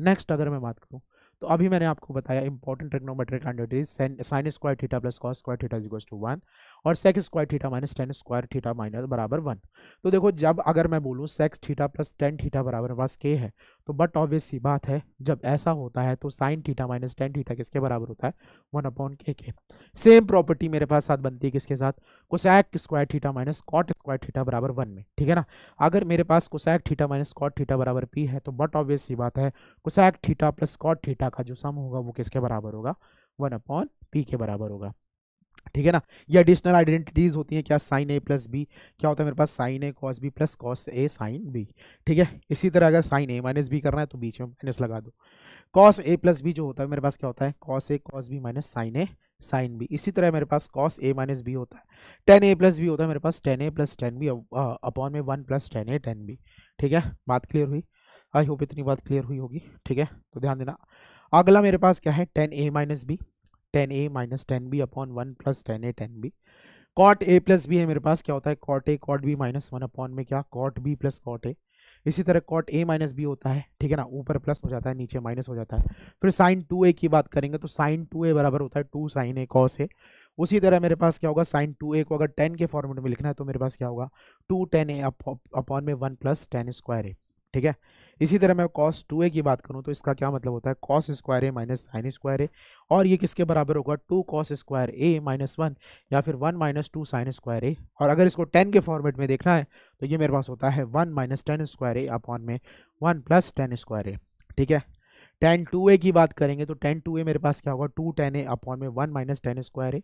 Speaker 1: नेक्स्ट अगर मैं बात करूं, तो अभी मैंने आपको बताया important trigonometric identities, sine square theta plus cos square theta is equals to 1 और sec square theta minus tan square theta minus बराबर 1। तो देखो, जब अगर मैं बोलूँ sec theta plus tan theta बराबर पास के है, तो बट ऑब्वियस सी बात है, जब ऐसा होता है तो sine theta minus tan theta किसके बराबर होता है, 1 के। सेम प्रॉपर्टी मेरे पास साथ बनती है किसके साथ, cosec square theta minus cot square theta बराबर 1 में, ठीक है ना। अगर मेरे पास cosec theta minus cot theta बराबर पी है, तो बट ऑब्वियस सी बात है cosec theta plus cot theta का जो सम होगा वो किसके बराबर होगा, 1/p के बराबर होगा, ठीक है ना। ये एडिशनल आइडेंटिटीज होती हैं क्या, साइन ए प्लस बी, क्या होता है मेरे पास sign a cos B plus cos A sine B, ठीक है। इसी तरह अगर साइन ए माइनस बी करना है तो बीच में माइनस लगा दो। कॉस ए प्लस बी जो होता है मेरे पास क्या होता है, cos A cos B minus sign a sine B. इसी तरह मेरे पास कॉस ए माइनस बी होता है, टेन ए प्लस बी होता है मेरे पास, टेन ए प्लस टेन बी अपॉन में 1 plus tan A tan B, ठीक है। बात क्लियर हुई, आई होप इतनी बात क्लियर हुई होगी, ठीक है। तो ध्यान देना, अगला मेरे पास क्या है, tan A minus B, tan A minus tan B upon 1 plus tan A tan B. Cot A plus B है मेरे पास, क्या होता है cot A cot B minus 1 upon में क्या, cot B plus cot A. इसी तरह कॉट ए माइनस बी होता है, ठीक है ना, ऊपर प्लस हो जाता है नीचे माइनस हो जाता है। फिर साइन टू ए की बात करेंगे तो साइन टू ए बराबर होता है 2 साइन ए कॉस ए। उसी तरह मेरे पास क्या होगा, साइन टू ए को अगर 10 के फॉर्मेट में लिखना है तो मेरे पास क्या होगा, 2 10 ए अपॉन में 1 प्लस टेन स्क्वायर ए, ठीक है। इसी तरह मैं कॉस टू ए की बात करूं तो इसका क्या मतलब होता है, cos square A minus sine square ए, और ये किसके बराबर होगा, 2 कॉस स्क्वायर ए माइनस 1 या फिर 1 माइनस 2 साइन स्क्वायर ए। और अगर इसको 10 के फॉर्मेट में देखना है तो ये मेरे पास होता है 1 माइनस टेन स्क्वायर ए अपॉन में 1 प्लस टेन स्क्वायर ए, ठीक है। टेन टू ए की बात करेंगे तो टेन टू ए मेरे पास क्या होगा, 2 टेन ए अपॉन में 1 माइनस टेन स्क्वायर ए।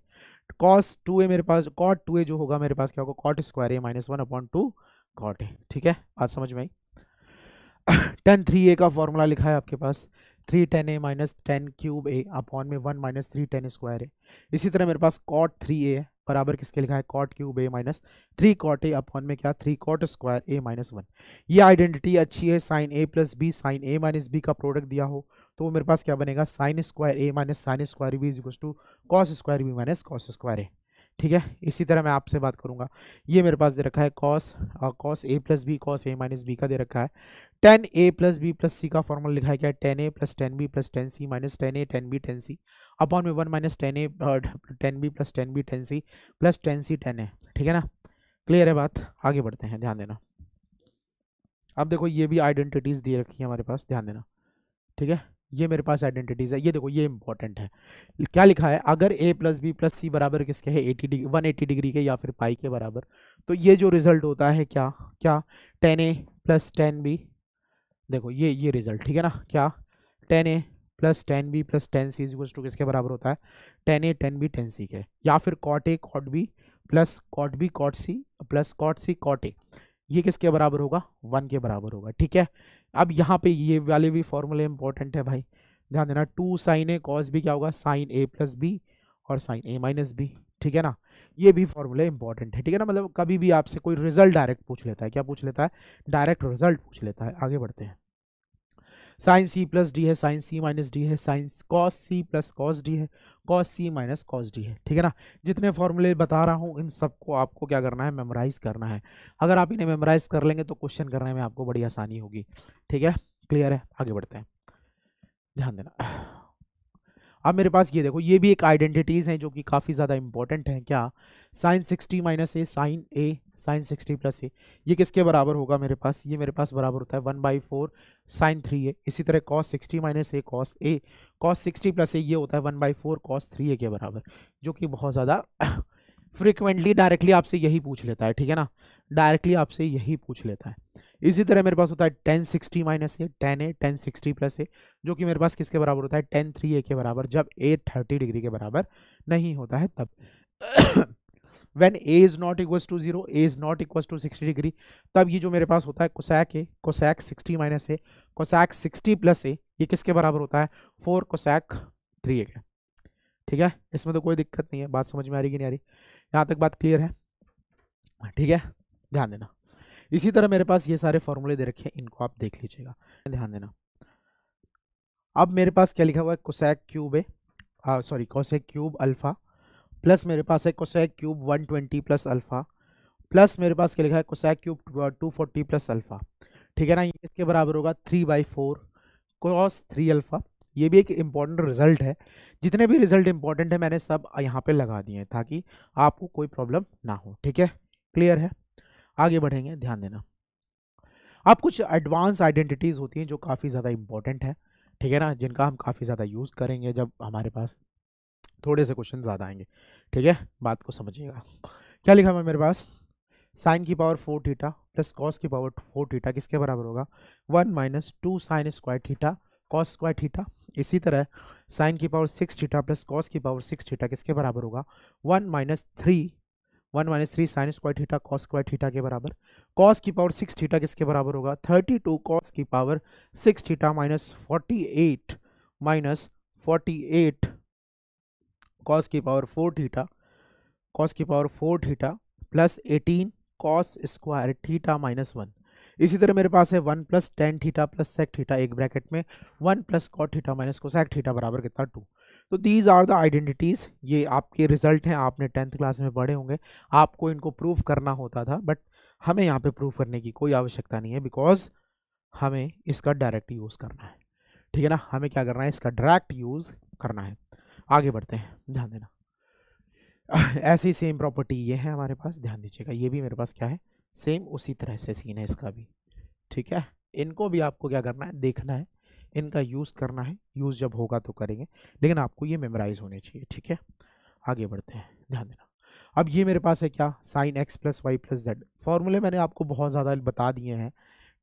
Speaker 1: कॉस टू ए मेरे पास, कॉट टू ए जो होगा मेरे पास क्या होगा, cot square A minus 1 upon 2 cot A, ठीक है। बात समझ में आई। टेन थ्री ए का फॉर्मूला लिखा है आपके पास, 3 10 ए माइनस टेन क्यूब ए अपॉन में 1 माइनस 3 10 स्क्वायर ए। इसी तरह मेरे पास कॉट थ्री ए बराबर किसके लिखा है, cot cube A minus 3 cot A upon में क्या, 3 कॉट स्क्वायर ए माइनस 1। ये आइडेंटिटी अच्छी है, sine A plus B sine A minus B का प्रोडक्ट दिया हो तो वो मेरे पास क्या बनेगा, sine square A minus sine square B is equal to cos square B minus cos square A, ठीक है। इसी तरह मैं आपसे बात करूंगा, ये मेरे पास दे रखा है cos A plus B cos A minus B का दे रखा है। टेन ए प्लस बी प्लस सी का फॉर्मूला लिखा है क्या, tan A plus tan B plus tan C minus tan A tan B tan C upon में 1 minus tan A tan B plus tan B tan C plus tan C tan A, ठीक है ना। Clear है बात, आगे बढ़ते हैं, ध्यान देना। अब देखो ये भी आइडेंटिटीज दे रखी है हमारे पास, ध्यान देना, ठीक है। ये मेरे पास आइडेंटिटीज है, ये देखो ये इंपॉर्टेंट है। क्या लिखा है, अगर a प्लस बी प्लस सी बराबर किसके है, 80 डिग्री 180 डिग्री के या फिर पाई के बराबर, तो ये जो रिजल्ट होता है क्या क्या, टेन ए प्लस टेन बी, देखो ये रिजल्ट, ठीक है ना, क्या tan A plus tan B plus tan C equal to किसके बराबर होता है, tan A tan B tan C के, या फिर cot A cot B plus cot B cot C plus cot C cot A, ये किसके बराबर होगा, 1 के बराबर होगा, ठीक है। अब यहाँ पे ये वाले भी फॉर्मूले इंपॉर्टेंट है भाई, ध्यान देना, 2 साइन ए कॉस बी क्या होगा, साइन ए प्लस बी और साइन ए माइनस बी, ठीक है ना। ये भी फॉर्मूले इंपॉर्टेंट है, ठीक है ना। मतलब कभी भी आपसे कोई रिजल्ट डायरेक्ट पूछ लेता है, क्या पूछ लेता है, डायरेक्ट रिजल्ट पूछ लेता है। आगे बढ़ते हैं, साइन सी प्लस डी है, साइन सी माइनस डी है, sine cos C plus cos D है, cos C minus cos D है, ठीक है ना। जितने फॉर्मूले बता रहा हूँ इन सबको आपको क्या करना है, मेमोराइज करना है। अगर आप इन्हें मेमोराइज कर लेंगे तो क्वेश्चन करने में आपको बड़ी आसानी होगी, ठीक है। क्लियर है, आगे बढ़ते हैं, ध्यान देना। अब मेरे पास ये देखो, ये भी एक आइडेंटिटीज हैं जो कि काफ़ी ज़्यादा इंपॉर्टेंट हैं, क्या, sign 60 minus A sign 60 plus A, ये किसके बराबर होगा मेरे पास, ये मेरे पास बराबर होता है 1/4 साइन 3 ए। इसी तरह cos 60 minus A cos 60 plus A, ये होता है 1/4 कॉस 3 ए के बराबर, जो कि बहुत ज़्यादा फ्रिक्वेंटली डायरेक्टली आपसे यही पूछ लेता है, ठीक है ना, डायरेक्टली आपसे यही पूछ लेता है। इसी तरह मेरे पास होता है 1060 माइनस ए 1060 प्लस ए, जो कि मेरे पास किसके बराबर होता है, 10 3 ए के बराबर, जब ए 30 डिग्री के बराबर नहीं होता है तब। When A is not equal to 0, A is not equal to 60 degree, तब ये जो मेरे पास होता है cosec 60 minus A cosec 60 plus A, ये किसके बराबर होता है, 4 कोसैक 3 ए के, ठीक है। इसमें तो कोई दिक्कत नहीं है, बात समझ में आ रही कि नहीं आ रही, यहाँ तक बात क्लियर है, ठीक है, ध्यान देना। इसी तरह मेरे पास ये सारे फॉर्मूले दे रखे हैं, इनको आप देख लीजिएगा, ध्यान देना। अब मेरे पास क्या लिखा हुआ है, cosec cube A sorry cosec cube alpha plus मेरे पास है cosec cube 120 plus alpha, plus मेरे पास क्या लिखा है कोसेक क्यूब 240 प्लस अल्फा, ठीक है ना। ये इसके बराबर होगा 3/4 कॉस 3 अल्फा। ये भी एक इंपॉर्टेंट रिजल्ट है, जितने भी रिजल्ट इंपॉर्टेंट है मैंने सब यहाँ पे लगा दिए हैं ताकि आपको कोई प्रॉब्लम ना हो, ठीक है, क्लियर है। आगे बढ़ेंगे, ध्यान देना। अब कुछ एडवांस आइडेंटिटीज़ होती हैं जो काफ़ी ज़्यादा इंपॉर्टेंट है, ठीक है ना, जिनका हम काफ़ी ज़्यादा यूज़ करेंगे जब हमारे पास थोड़े से क्वेश्चन ज़्यादा आएंगे, ठीक है, बात को समझिएगा। क्या लिखा हुआ मेरे पास, साइन की पावर 4 थीटा प्लस कॉस की पावर 4 थीटा किसके बराबर होगा 1 minus 2 sine square theta cos square theta. इसी तरह साइन की पावर 6 थीटा प्लस कॉस की पावर 6 थीटा किसके बराबर होगा 1 minus 3 sign square theta cos square theta के बराबर। कॉस की पावर 6 थीटा किसके बराबर होगा 32 कॉस की पावर 6 थीटा माइनस 48 कॉस की power 4 theta plus 18 cos square theta minus 1। इसी तरह मेरे पास है 1 plus tan theta plus sec theta एक ब्रैकेट में 1 plus cot theta minus cosec theta बराबर कितना 2। तो दीज आर द आइडेंटिटीज, ये आपके रिजल्ट हैं, आपने 10th क्लास में पढ़े होंगे। आपको इनको प्रूव करना होता था, बट हमें यहाँ पे प्रूव करने की कोई आवश्यकता नहीं है, बिकॉज हमें इसका डायरेक्ट यूज़ करना है, ठीक है ना। हमें क्या करना है, इसका डायरेक्ट यूज़ करना है। आगे बढ़ते हैं, ध्यान देना। ऐसी सेम प्रॉपर्टी ये है हमारे पास, ध्यान दीजिएगा। ये भी मेरे पास क्या है, सेम उसी तरह से सीन है इसका भी, ठीक है। इनको भी आपको क्या करना है, देखना है, इनका यूज़ करना है। यूज़ जब होगा तो करेंगे, लेकिन आपको ये मेमोराइज होने चाहिए, ठीक है। आगे बढ़ते हैं, ध्यान देना। अब ये मेरे पास है क्या, sine x plus y plus z. फॉर्मूले मैंने आपको बहुत ज़्यादा बता दिए हैं,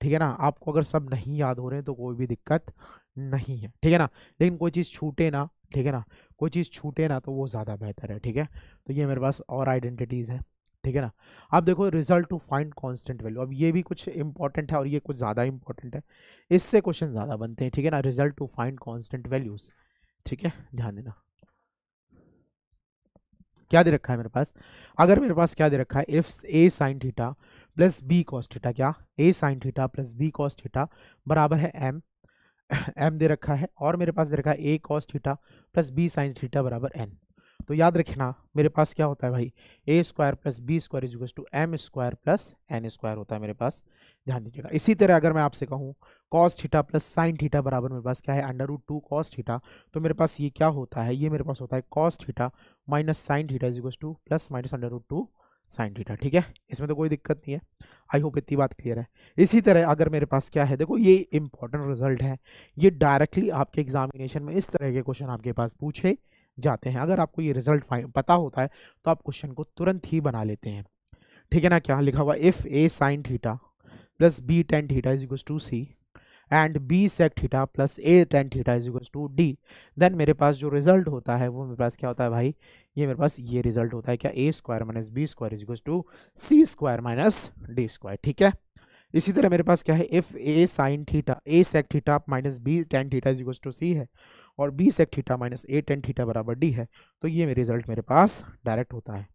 Speaker 1: ठीक है ना। आपको अगर सब नहीं याद हो रहे हैं तो कोई भी दिक्कत नहीं है, ठीक है ना। लेकिन कोई चीज़ छूटे ना, ठीक है ना, कोई चीज़ छूटे ना तो वो ज़्यादा बेहतर है, ठीक है। तो ये मेरे पास और आइडेंटिटीज़ है, ठीक है ना। अब देखो, result to find constant value. अब ये भी कुछ इंपॉर्टेंट है और ये कुछ ज़्यादा इंपॉर्टेंट है, इससे क्वेश्चन ज़्यादा बनते हैं, ठीक है ना। Result to find constant values, ठीक है, ध्यान देना। क्या दे रखा है मेरे पास, अगर मेरे पास क्या दे रखा है, if A sine theta plus B cos theta, क्या A sine theta plus B cos theta बराबर है एम दे रखा है, और मेरे पास दे रखा है A cos theta plus B sine theta बराबर एन। तो याद रखना मेरे पास क्या होता है भाई, A square plus B square is to M square plus N square होता है मेरे पास, ध्यान दीजिएगा। इसी तरह अगर मैं आपसे कहूँ cos theta plus sine theta बराबर मेरे पास क्या है √2 कॉस थीटा, तो मेरे पास ये क्या होता है, ये मेरे पास होता है cos theta minus sine theta is two plus minus √2 sine theta, ठीक है। इसमें तो कोई दिक्कत नहीं है, आई होप इतनी बात क्लियर है। इसी तरह अगर मेरे पास क्या है, देखो ये इंपॉर्टेंट रिजल्ट है, ये डायरेक्टली आपके एग्जामिनेशन में इस तरह के क्वेश्चन आपके पास पूछे जाते हैं। अगर आपको ये रिजल्ट पता होता है तो आप क्वेश्चन को तुरंत ही बना लेते हैं, ठीक है ना। क्या लिखा हुआ, if A sine theta plus b tan theta is equal to c and b sec theta plus a tan theta is equal to d, then मेरे पास जो रिजल्ट होता है वो मेरे पास क्या होता है भाई, ये मेरे पास ये रिजल्ट होता है क्या, A square minus B square is equal to C square minus D square, ठीक है। इसी तरह मेरे पास क्या है, if A sine theta A sec theta minus B tan theta is equal to C है और B sec theta minus A tan theta बराबर डी है, तो ये मेरे रिजल्ट मेरे पास डायरेक्ट होता है,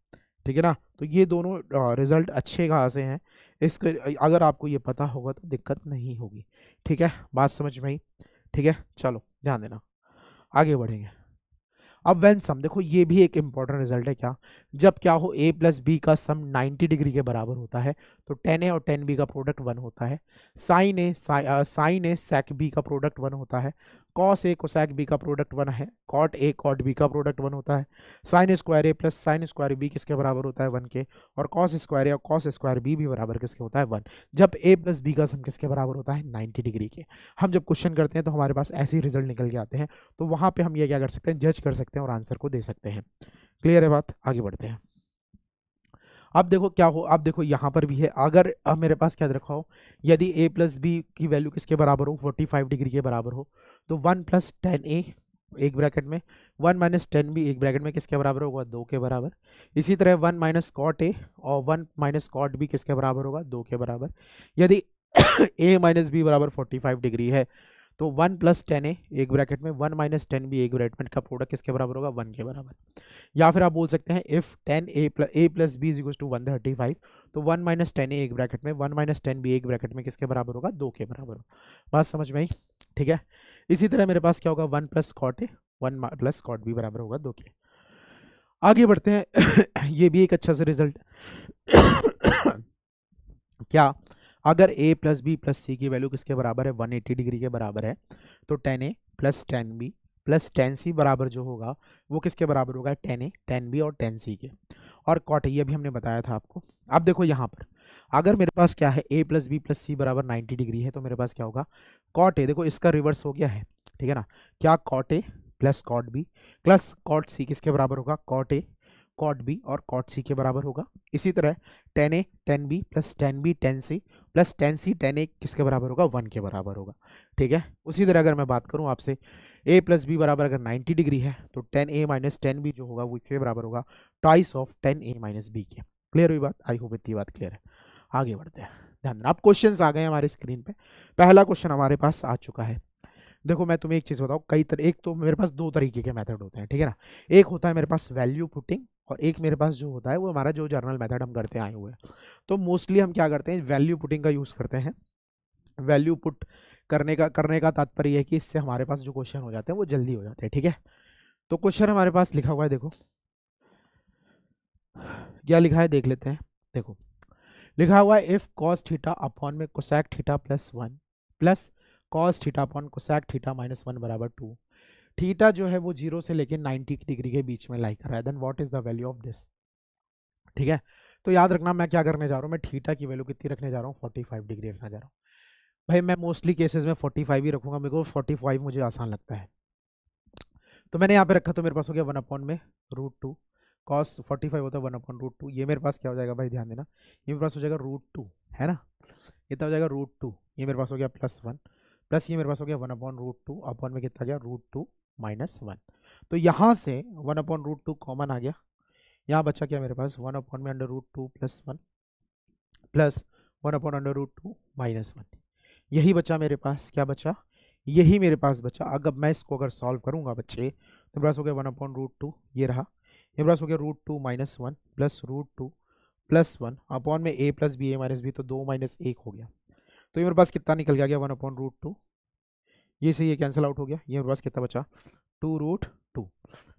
Speaker 1: ठीक है ना। तो ये दोनों रिजल्ट अच्छे कहाँ से हैं, इसके अगर आपको ये पता होगा तो दिक्कत नहीं होगी, ठीक है, बात समझ में आई, ठीक है। चलो ध्यान देना, आगे बढ़ेंगे। अब वेन सम, देखो ये भी एक इंपॉर्टेंट रिजल्ट है, क्या जब क्या हो a प्लस बी का सम 90 डिग्री के बराबर होता है तो tan a और tan b का प्रोडक्ट 1 होता है, साइन ए सेक b का प्रोडक्ट 1 होता है, कॉस ए कोसेक b का प्रोडक्ट 1 है, कॉट ए कॉट b का प्रोडक्ट 1 होता है, साइन स्क्वायर ए प्लस साइन स्क्वायर b किसके बराबर होता है 1 के, और कॉस स्क्वायर ए और कॉस स्क्वायर b भी बराबर किसके होता है 1, जब a प्लस b का सम किसके बराबर होता है 90 डिग्री के। हम जब क्वेश्चन करते हैं तो हमारे पास ऐसे ही रिजल्ट निकल के आते हैं, तो वहां पे हम ये क्या कर सकते हैं, जज कर सकते हैं और आंसर को दे सकते हैं। क्लियर है बात, आगे बढ़ते हैं। अब देखो क्या हो, अब देखो यहाँ पर भी है, अगर अब मेरे पास क्या रखा हो, यदि a प्लस बी की वैल्यू किसके बराबर हो 45 डिग्री के बराबर हो, तो 1 प्लस टेन ए एक ब्रैकेट में 1 माइनस टेन बी एक ब्रैकेट में किसके बराबर होगा 2 के बराबर। इसी तरह 1 माइनस कॉट ए और 1 माइनस कॉट बी किसके बराबर होगा 2 के बराबर। यदि a माइनस बी बराबर 45 डिग्री है तो 1 प्लस टेन ए एक ब्रैकेट में 1 माइनस टेन बी एक ब्रैकेट का प्रोडक्ट किसके बराबर होगा 1 के बराबर। या फिर आप बोल सकते हैं if tan A plus b is equal to 135, तो 1 माइनस टेन ए एक ब्रैकेट में 1 माइनस टेन बी एक ब्रैकेट में किसके बराबर होगा 2 के बराबर होगा। बात समझ में आई, ठीक है। इसी तरह मेरे पास क्या होगा 1 plus cot a 1 plus cot b बराबर होगा 2 के। आगे बढ़ते हैं। ये भी एक अच्छा सा रिजल्ट क्या, अगर a प्लस बी प्लस सी की वैल्यू किसके बराबर है, 180 डिग्री के बराबर है, तो tan a plus tan b plus tan c बराबर जो होगा वो किसके बराबर होगा, tan a tan b और tan c के। और cot ये भी हमने बताया था आपको। अब देखो यहाँ पर अगर मेरे पास क्या है, a प्लस बी प्लस सी बराबर 90 डिग्री है, तो मेरे पास क्या होगा, cot a, देखो इसका रिवर्स हो गया है, ठीक है ना, क्या cot a plus cot b plus cot c किसके बराबर होगा, cot a cot b और cot c के बराबर होगा। इसी तरह tan a tan b plus tan b tan c plus tan c tan a किसके बराबर होगा, 1 के बराबर होगा, ठीक है। उसी तरह अगर मैं बात करूं आपसे, a प्लस बी बराबर अगर 90 डिग्री है, तो tan a minus tan b जो होगा वो इसके बराबर होगा twice of tan a minus b के। क्लियर हुई बात, आई होप इतनी बात क्लियर है। आगे बढ़ते हैं, ध्यान देना। अब क्वेश्चंस आ गए हमारे स्क्रीन पे। पहला क्वेश्चन हमारे पास आ चुका है। देखो मैं तुम्हें एक चीज बताऊं, कई तरह, एक तो मेरे पास दो तरीके के मेथड होते हैं, ठीक है ना। एक होता है मेरे पास वैल्यू पुटिंग, और एक मेरे पास जो होता है वो हमारा जो जर्नल मेथड हम करते आए हुए हैं। तो मोस्टली हम क्या करते हैं, वैल्यू पुटिंग का यूज करते हैं। वैल्यू पुट करने का तात्पर्य है कि इससे हमारे पास जो क्वेश्चन हो जाते हैं वो जल्दी हो जाते हैं, ठीक है। तो क्वेश्चन हमारे पास लिखा हुआ है, देखो क्या लिखा है, देख लेते हैं। देखो लिखा हुआ है, इफ कॉस थीटा अपॉन में cosec theta plus 1 plus cos theta upon cosec theta minus 1 बराबर 2, थीटा जो है वो 0 से लेकर 90 डिग्री के बीच में लाई कर रहा है, then what is the value of this, ठीक है। तो याद रखना मैं क्या करने जा रहा हूँ, मैं थीटा की वैल्यू कितनी रखने जा रहा हूँ, 45 डिग्री रखने जा रहा हूँ। भाई मैं मोस्टली केसेस में 45 ही रखूंगा, मेरे को 45 मुझे आसान लगता है। तो मैंने यहाँ पे रखा, तो मेरे पास हो गया 1 अपॉन में √2, कॉस 45 होता है 1 अपॉन √2, ये मेरे पास क्या हो जाएगा भाई, ध्यान देना, ये मेरे पास हो जाएगा √2, है ना, कितना हो जाएगा √2, ये मेरे पास हो गया +1 प्लस ये मेरे पास हो गया 1 अपॉन √2 अपॉन में कितना गया √2 माइनस 1। तो यहाँ से 1 अपॉन √2 कॉमन आ गया, यहाँ बचा क्या मेरे पास, 1 अपॉन में √2 प्लस 1 प्लस 1 अपॉन √2 माइनस 1, यही बचा मेरे पास, क्या बचा, यही मेरे पास बचा। अगर मैं इसको अगर सॉल्व करूंगा बच्चे, तो मेरे पास हो गया 1 अपॉन √2, ये रहा, ये मेरे पास हो गया √2 माइनस 1 प्लस √2 प्लस 1 अपॉन में a plus b, a minus b, तो 2 माइनस 1 हो गया। तो ये मेरे पास कितना निकल गया, 1 अपॉन √2, ये से ये कैंसिल आउट हो गया, ये मेरे पास कितना बचा 2√2,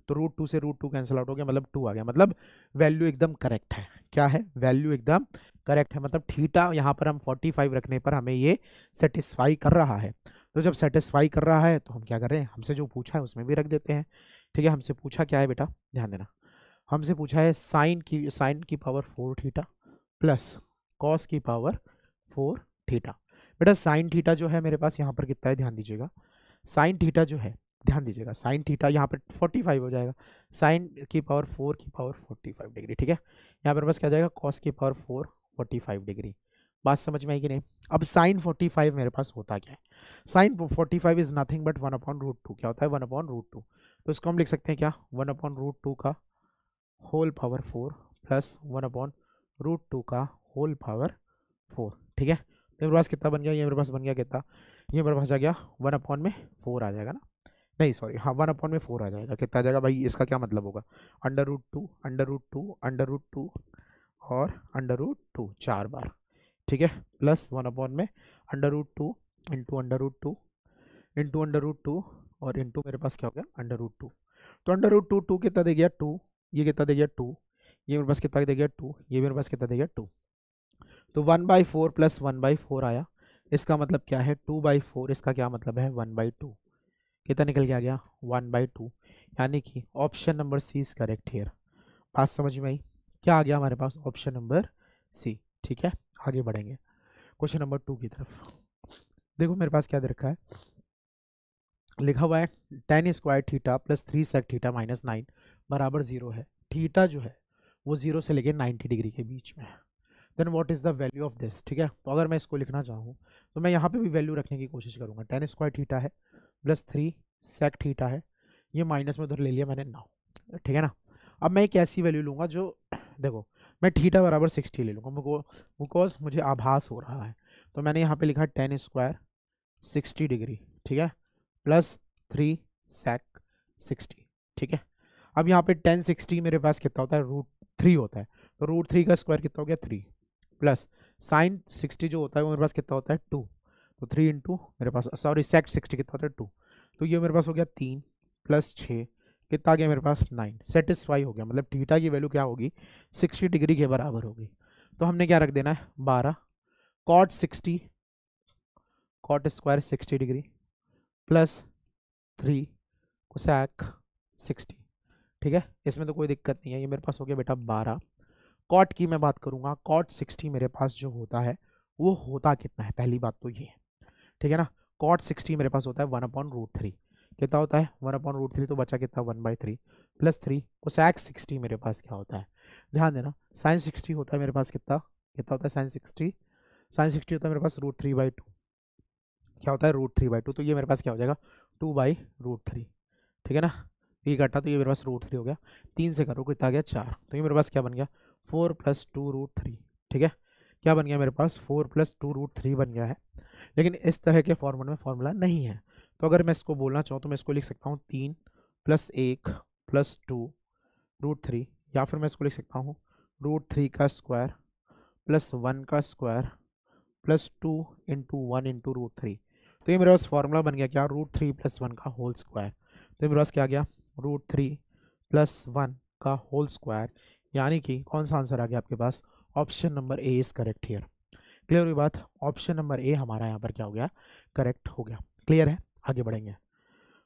Speaker 1: तो √2 से √2 कैंसिल आउट हो गया, मतलब 2 आ गया, मतलब वैल्यू एकदम करेक्ट है। क्या है, वैल्यू एकदम करेक्ट है, मतलब थीटा यहाँ पर हम 45 रखने पर हमें ये सेटिस्फाई कर रहा है। तो जब सेटिस्फाई कर रहा है तो हम क्या कर रहे हैं, हमसे जो पूछा है उसमें भी रख देते हैं, ठीक है। हमसे पूछा क्या है बेटा, ध्यान देना, हमसे पूछा है साइन की पावर 4 थीटा प्लस कॉस की पावर 4 थीटा। बेटा साइन थीटा जो है मेरे पास यहाँ पर कितना है, ध्यान दीजिएगा, साइन थीटा जो है, ध्यान दीजिएगा, साइन थीटा यहाँ पर 45 हो जाएगा, साइन की पावर 4 की पावर 45 डिग्री, ठीक है। यहाँ पर बस क्या जाएगा, कॉस की पावर 4 45 डिग्री। बात समझ में आई कि नहीं। अब साइन 45 मेरे पास होता क्या है, sine 45 is nothing but 1 upon √2, क्या होता है 1 अपॉन √2, तो इसको हम लिख सकते हैं क्या, 1 अपॉन √2 का होल पावर 4 प्लस 1 अपॉन √2 का होल पावर 4, ठीक है। तो मेरे पास कितना बन गया, ये मेरे पास बन गया कितना, ये मेरे पास आ गया 1 अपॉन में 4 आ जाएगा ना, नहीं सॉरी, हाँ 1 अपॉन में 4 आ जाएगा, कितना आ जाएगा भाई, इसका क्या मतलब होगा, √2 √2 √2 और √2 4 बार, ठीक है, प्लस 1 अपॉन में √2 इंटू √2 इंटू √2 और इंटू मेरे पास क्या हो गया √2, तो √2 2 कितना दे गया 2, ये कितना दे गया 2, ये मेरे पास कितना दे गया 2, ये मेरे पास कितना दे गया 2, तो 1/4 प्लस 1/4 आया, इसका मतलब क्या है 2/4, इसका क्या मतलब है 1/2, कितना निकल के आ गया 1/2, यानी कि option number C is correct here. बात समझ में आई, क्या आ गया हमारे पास ऑप्शन नंबर सी, ठीक है। आगे बढ़ेंगे क्वेश्चन नंबर 2 की तरफ। देखो मेरे पास क्या दे रखा है, लिखा हुआ है tan square theta plus 3 sec theta minus 9 बराबर 0 है, थीटा जो है वो 0 से लेकर 90 डिग्री के बीच में है, then what is the value of this, ठीक है। तो अगर मैं इसको लिखना चाहूँ तो मैं यहाँ पे भी वैल्यू रखने की कोशिश करूँगा, tan स्क्वायर थीटा है प्लस 3 सेक थीटा है, ये माइनस में उधर ले लिया मैंने 9, ठीक है ना। अब मैं एक ऐसी वैल्यू लूँगा जो, देखो मैं थीटा बराबर 60 ले लूँगा, बिकॉज मुझे आभास हो रहा है, तो मैंने यहाँ पे लिखा tan स्क्वायर 60 डिग्री, ठीक है, प्लस 3 सेक 60, ठीक है। अब यहाँ पे tan 60 मेरे पास कितना होता है √3 होता है, तो √3 का स्क्वायर कितना हो गया 3 प्लस साइन 60 जो होता है वो मेरे पास कितना होता है 2, तो 3 इंटू मेरे पास, सॉरी सेक 60 कितना होता है 2, तो ये मेरे पास हो गया 3 प्लस 6 कितना आ गया मेरे पास 9, सेटिस्फाई हो गया, मतलब थीटा की वैल्यू क्या होगी 60 डिग्री के बराबर होगी। तो हमने क्या रख देना है 12 cot 60 cot square 60 degree plus 3 cosec 60। ठीक है, इसमें तो कोई दिक्कत नहीं है, ये मेरे पास हो गया बेटा 12। कॉट की मैं बात करूंगा, कॉट 60 मेरे पास जो होता है वो होता कितना है, पहली बात तो ये है, ठीक है ना। कॉट 60 मेरे पास होता है 1/√3, कितना होता है 1/√3, तो बचा कितना 1/3 प्लस 3 कोसैक 60 मेरे पास क्या होता है, ध्यान देना साइन 60 होता है मेरे पास कितना कितना होता है साइन 60, साइन 60 होता है मेरे पास √3/2, क्या होता है √3/2, तो ये मेरे पास क्या हो जाएगा 2/√3, ठीक है ना। ये घटा तो ये मेरे पास √3 हो गया, 3 से करो कितना आ गया 4, तो ये मेरे पास क्या बन गया 4 + 2√3, ठीक है, क्या बन गया मेरे पास 4 + 2√3 बन गया है। लेकिन इस तरह के फॉर्मूले में फॉर्मूला नहीं है, तो अगर मैं इसको बोलना चाहूँ तो मैं इसको लिख सकता हूँ 3 + 1 + 2√3, या फिर मैं इसको लिख सकता हूँ √3 का स्क्वायर प्लस 1 का स्क्वायर प्लस 2 × 1 × √3। तो ये मेरे पास फॉर्मूला बन गया क्या √3 + 1 का होल स्क्वायर, तो मेरे पास क्या आ गया √3 + 1 का होल स्क्वायर, यानी कि कौन सा आंसर आ गया आपके पास, option number A is correct here. Clear हुई बात, ऑप्शन नंबर ए हमारा यहाँ पर क्या हो गया करेक्ट हो गया। क्लियर है, आगे बढ़ेंगे।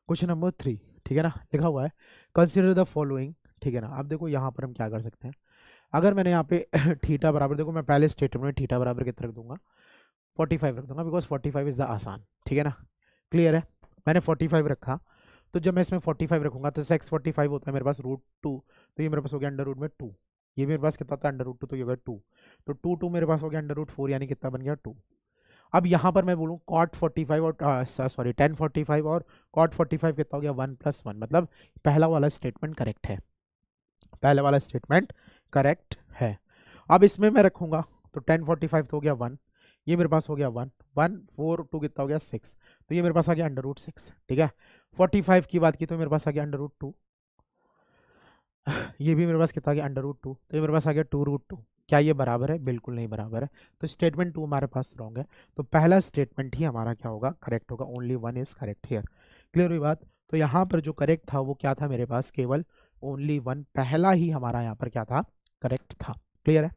Speaker 1: क्वेश्चन नंबर 3, ठीक है ना, लिखा हुआ है कंसिडर द फॉलोइंग, ठीक है ना। अब देखो यहाँ पर हम क्या कर सकते हैं, अगर मैंने यहाँ पे थीटा बराबर, देखो मैं पहले स्टेटमेंट में थीटा बराबर कितना रख दूंगा 45 रख दूंगा, बिकॉज 45 इज द आसान, ठीक है ना। क्लियर है, मैंने 45 रखा, तो जब मैं इसमें 45 रखूंगा तो सेक्स 45 होता है मेरे पास √2, तो ये मेरे पास हो गया √2, ये मेरे पास कितना होता है √2, तो ये हो गया 2, तो 2 मेरे पास हो गया √4, यानी कितना बन गया 2। अब यहाँ पर मैं बोलूँ कॉट 45 और सॉरी tan 45 और कॉट 45 कितना हो गया 1 + 1, मतलब पहला वाला स्टेटमेंट करेक्ट है, पहला वाला स्टेटमेंट करेक्ट है। अब इसमें मैं रखूंगा तो tan 45 तो हो गया 1, ये मेरे पास हो गया 1 1 4 2 कितना हो गया 6, तो ये मेरे पास आ गया √6, ठीक है। 45 की बात की तो मेरे पास आ गया √2, ये भी मेरे पास कितना आ गया √2, तो ये मेरे पास आ गया 2√2। क्या ये बराबर है, बिल्कुल नहीं बराबर है, तो स्टेटमेंट 2 हमारे पास रॉन्ग है, तो पहला स्टेटमेंट ही हमारा क्या होगा करेक्ट होगा, only 1 is correct here. Clear हुई बात, तो यहाँ पर जो करेक्ट था वो क्या था मेरे पास, केवल ओनली 1, पहला ही हमारा यहाँ पर क्या था करेक्ट था। क्लियर है,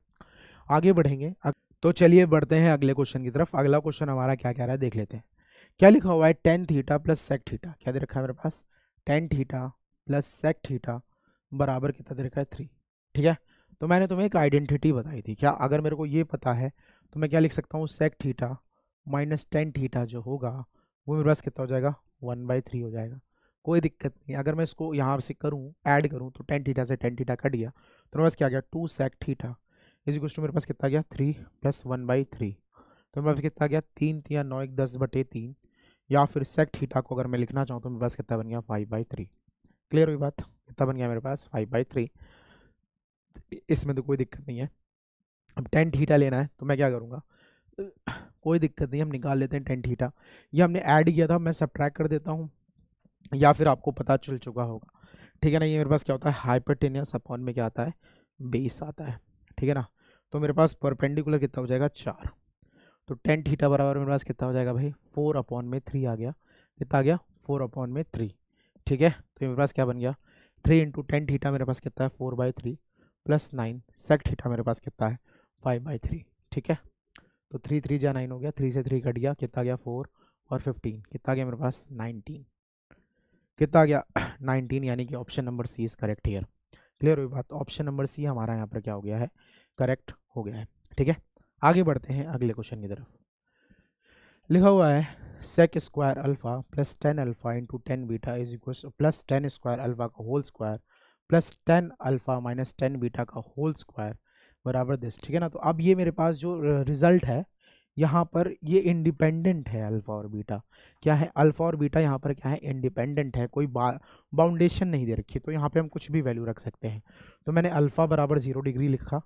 Speaker 1: आगे बढ़ेंगे। तो चलिए बढ़ते हैं अगले क्वेश्चन की तरफ। अगला क्वेश्चन हमारा क्या कह रहा है देख लेते हैं, क्या लिखा हुआ है tan थीटा + sec थीटा, क्या दे रखा है मेरे पास tan थीटा + sec थीटा बराबर कितना दे रखा है 3, ठीक है। तो मैंने तुम्हें एक आइडेंटिटी बताई थी, क्या अगर मेरे को ये पता है तो मैं क्या लिख सकता हूँ sec थीटा - tan थीटा जो होगा वो मेरे पास कितना हो जाएगा 1/3 हो जाएगा, कोई दिक्कत नहीं। अगर मैं इसको यहाँ से करूँ ऐड करूँ तो tan थीटा से tan थीटा कट गया, तो मेरे पास क्या आ गया 2 sec थीटा इज मेरे पास कितना आ गया 3 + 1/3, तो मेरे पास कितना आ गया 3 × 9 = 10/3, या फिर sec थीटा को अगर मैं लिखना चाहूँ तो मेरे पास कितना बन गया 5/3। क्लियर हुई बात, कितना बन गया मेरे पास 5/3, इसमें तो कोई दिक्कत नहीं है। अब tan थीटा लेना है तो मैं क्या करूँगा, कोई दिक्कत नहीं, हम निकाल लेते हैं tan थीटा, ये हमने ऐड किया था, मैं सब्ट्रैक्ट कर देता हूँ, या फिर आपको पता चल चुका होगा, ठीक है ना। ये मेरे पास क्या होता है हाइपोटेन्यूस अपॉन में क्या आता है बेस आता है, ठीक है ना। तो मेरे पास परपेंडिकुलर कितना हो जाएगा 4, तो tan थीटा बराबर मेरे पास कितना हो जाएगा भाई 4/3 आ गया, कितना आ गया 4/3, ठीक है। तो ये मेरे पास क्या बन गया 3 × tan थीटा मेरे पास कितना है 4/3 + 9 sec थीटा मेरे पास कितना है 5/3, ठीक है। तो 3 3 जा 9 हो गया, 3 से 3 कट गया, कितना गया 4 और 15, कितना गया मेरे पास 19, कितना गया 19, यानी कि option number C is correct here. Clear हुई बात, ऑप्शन नंबर सी हमारा यहाँ पर क्या हो गया है करेक्ट हो गया है, ठीक है। आगे बढ़ते हैं अगले क्वेश्चन की तरफ। लिखा हुआ है sec square alpha + tan alpha × tan beta is equal plus tan square alpha का whole square plus tan alpha - tan beta का होल स्क्वायर बराबर दिस, ठीक है ना। तो अब ये मेरे पास जो रिजल्ट है यहाँ पर ये इंडिपेंडेंट है, अल्फा और बीटा क्या है, अल्फा और बीटा यहाँ पर क्या है इंडिपेंडेंट है, कोई बाउंडेशन नहीं दे रखी, तो यहाँ पे हम कुछ भी वैल्यू रख सकते हैं। तो मैंने अल्फा बराबर 0 डिग्री लिखा